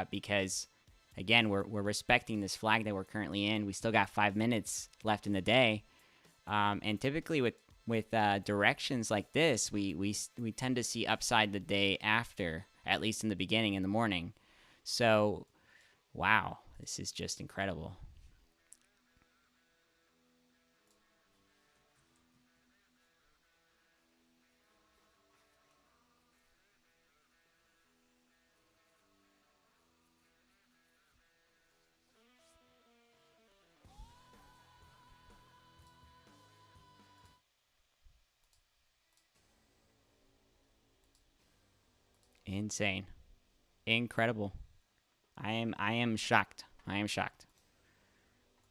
A: because, again, we're respecting this flag that we're currently in. We still got 5 minutes left in the day. And typically with directions like this, we tend to see upside the day after, at least in the beginning, in the morning. So, wow, this is just incredible. Insane. Incredible. I am shocked. I am shocked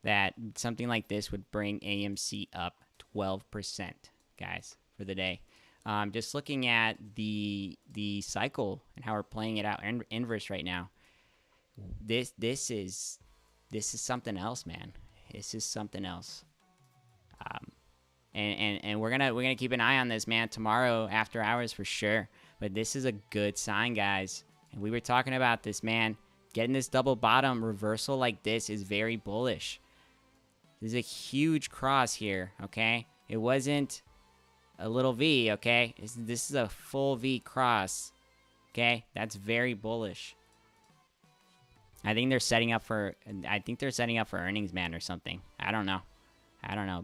A: that something like this would bring AMC up 12%, guys, for the day. Just looking at the cycle and how we're playing it out inverse right now. This is something else, man. This is something else. And we're gonna keep an eye on this, man, tomorrow after hours for sure. But this is a good sign, guys. And we were talking about this, man. Getting this double bottom reversal like this is very bullish. This is a huge cross here, okay? It wasn't a little V, okay? This is a full V cross, okay? That's very bullish. I think they're setting up for earnings, man, or something. I don't know,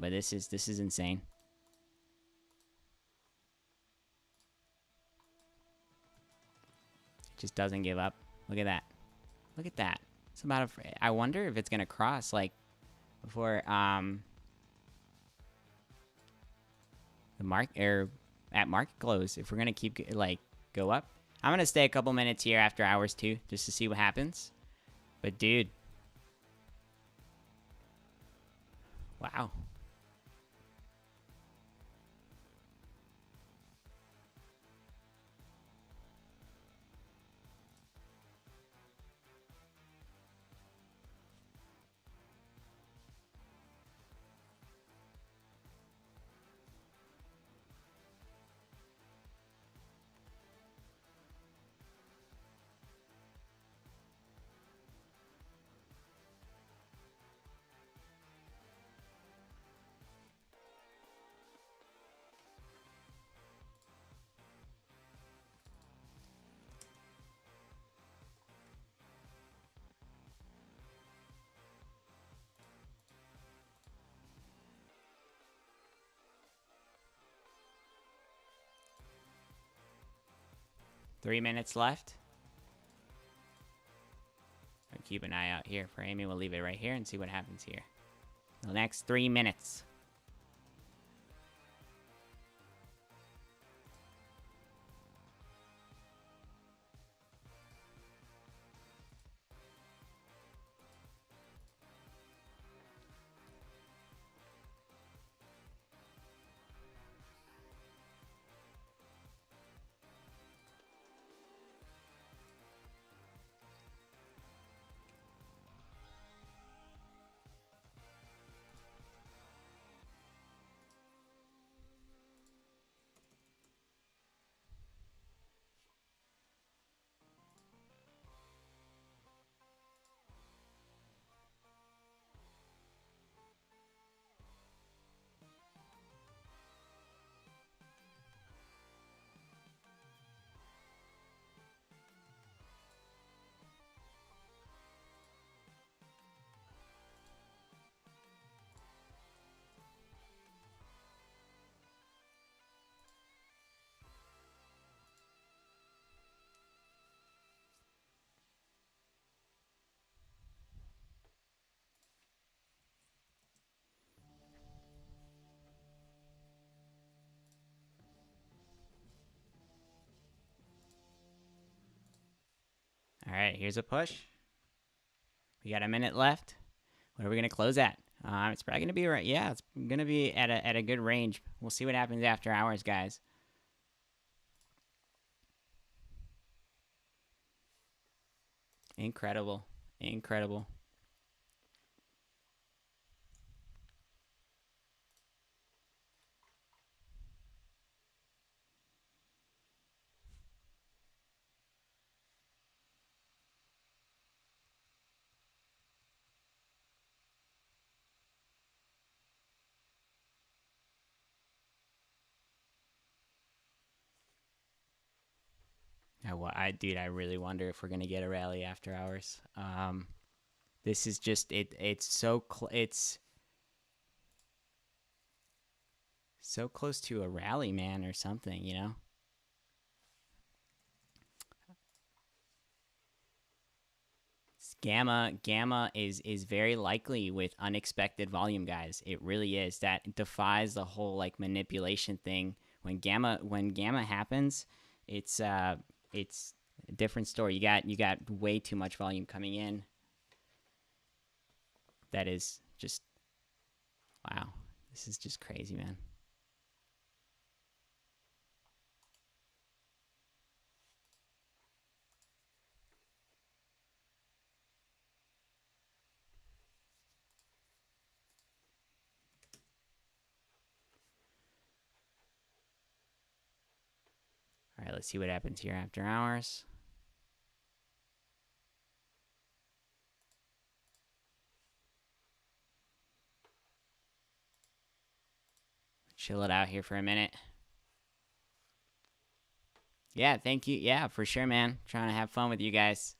A: but this is insane. It just doesn't give up. Look at that. Look at that. It's about I wonder if it's gonna cross like before at market close. If we're gonna keep go up, I'm gonna stay a couple minutes here after hours too, just to see what happens. But dude, wow. Three minutes left. I'll keep an eye out here for Amy. We'll leave it right here and see what happens here. The next 3 minutes. All right, here's a push. We got a minute left. What are we gonna close at? It's probably gonna be right. Yeah, it's gonna be at a good range. We'll see what happens after hours, guys. Incredible, Incredible. Dude, I really wonder if we're gonna get a rally after hours. This is just it. It's so close to a rally, man, or something, you know. Gamma is very likely with unexpected volume, guys. It really is. That defies the whole like manipulation thing. When gamma happens, it's a different story. You got way too much volume coming in. That is just wow. This is just crazy, man. All right, let's see what happens here after hours. Chill it out here for a minute. Yeah, thank you. Yeah, for sure, man. Trying to have fun with you guys.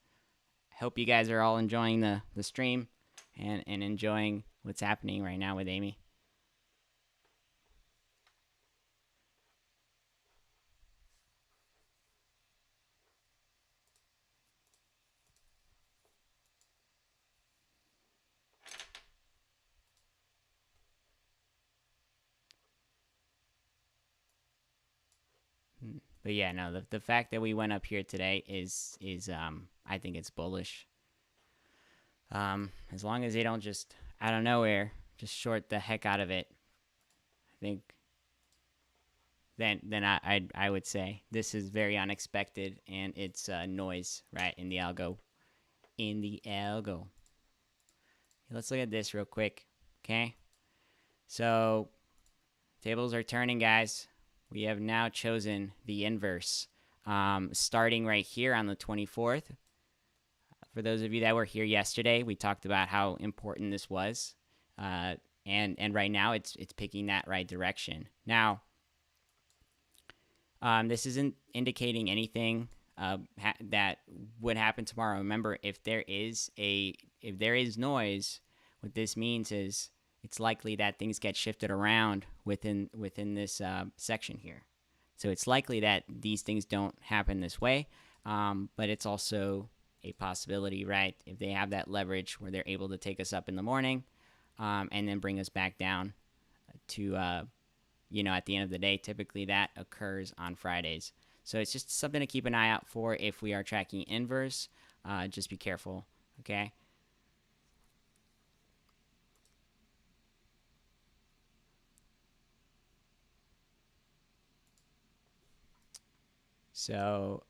A: Hope you guys are all enjoying the stream and enjoying what's happening right now with Amy. But yeah, no, the fact that we went up here today is I think it's bullish. As long as they don't just out of nowhere just short the heck out of it, I think then I would say this is very unexpected and it's noise right in the algo. Let's look at this real quick, okay? So tables are turning, guys. We have now chosen the inverse, starting right here on the 24th. For those of you that were here yesterday, we talked about how important this was, and right now it's picking that right direction. Now, this isn't indicating anything that would happen tomorrow. Remember, if there is noise, what this means is it's likely that things get shifted around within this section here. So it's likely that these things don't happen this way, but it's also a possibility, right? If they have that leverage where they're able to take us up in the morning and then bring us back down to, at the end of the day, typically that occurs on Fridays. So it's just something to keep an eye out for if we are tracking inverse. Just be careful, okay? So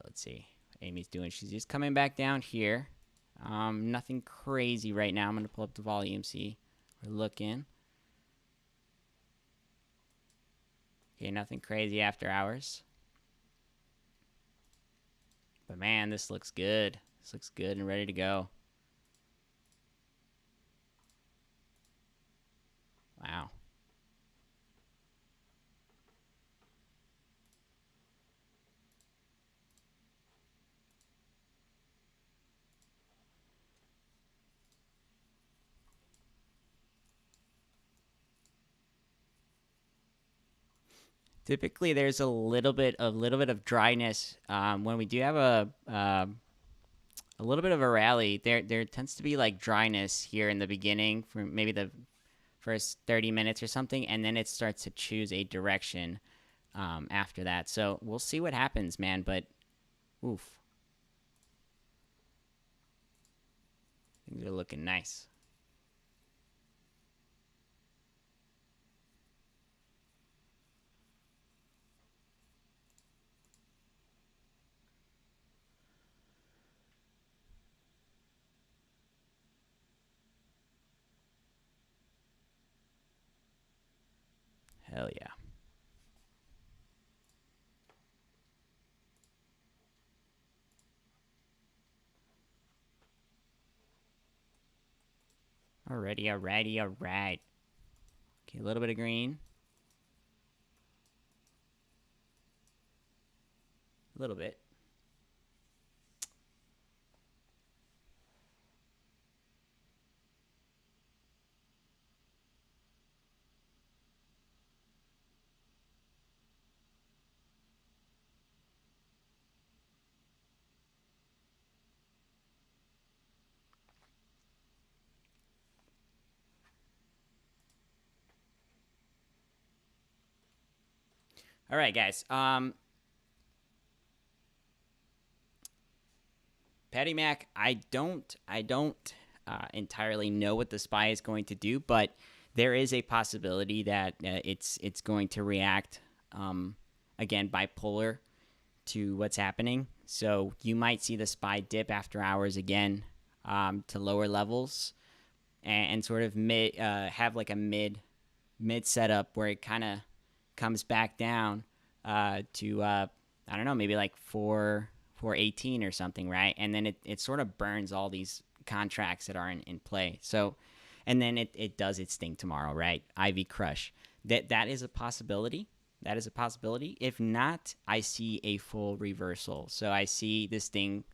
A: let's see. Amy's doing. She's just coming back down here. Nothing crazy right now. I'm going to pull up the volume, see. We're looking. Okay, nothing crazy after hours. But man, this looks good. This looks good and ready to go. Wow. Typically, there's a little bit of dryness when we do have a little bit of a rally. There tends to be like dryness here in the beginning for maybe the first 30 minutes or something, and then it starts to choose a direction after that. So we'll see what happens, man. But oof, things are looking nice. Hell yeah. Alrighty, alrighty, alright. Okay, a little bit of green. A little bit. All right, guys. Patty Mac, I don't entirely know what the SPY is going to do, but there is a possibility that it's going to react again bipolar to what's happening. So you might see the SPY dip after hours again to lower levels and sort of have like a mid setup where it kind of comes back down to I don't know, maybe like 418 or something, right? And then it sort of burns all these contracts that are in play. So, and then it does its thing tomorrow, right? Ivy crush. That is a possibility. That is a possibility. If not, I see a full reversal. So I see this thing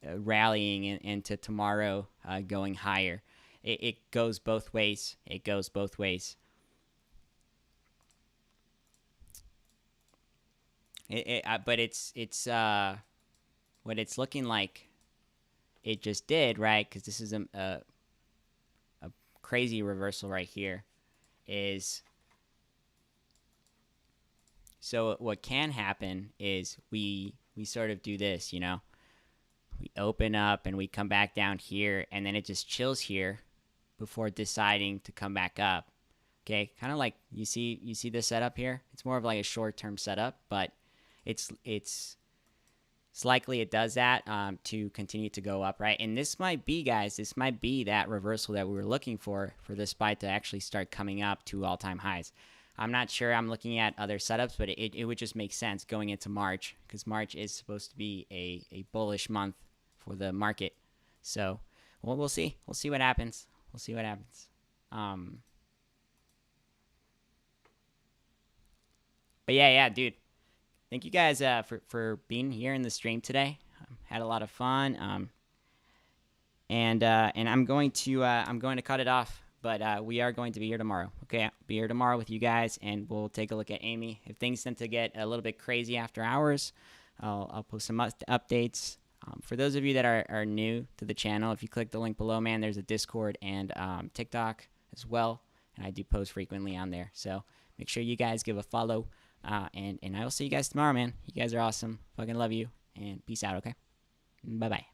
A: rallying into tomorrow going higher. It goes both ways. It goes both ways. But it's what it's looking like it just did, right? Because this is a crazy reversal right here. Is so what can happen is we sort of do this, you know, we open up and we come back down here, and then it just chills here before deciding to come back up. Okay, kind of like you see this setup here. It's more of like a short-term setup, but it's likely it does that to continue to go up, right? And this might be, guys, this might be that reversal that we were looking for the SPY to actually start coming up to all-time highs. I'm not sure. I'm looking at other setups, but it would just make sense going into March, because March is supposed to be a bullish month for the market. So, well, we'll see. We'll see what happens. We'll see what happens. But yeah, dude. Thank you guys for being here in the stream today. Had a lot of fun. And I'm going to cut it off. But we are going to be here tomorrow. Okay, I'll be here tomorrow with you guys, and we'll take a look at Amy. If things tend to get a little bit crazy after hours, I'll post some updates. For those of you that are new to the channel, if you click the link below, man, there's a Discord and TikTok as well, and I do post frequently on there. So make sure you guys give a follow, and I will see you guys tomorrow, man. You guys are awesome. Fucking love you, and peace out, okay? Bye-bye.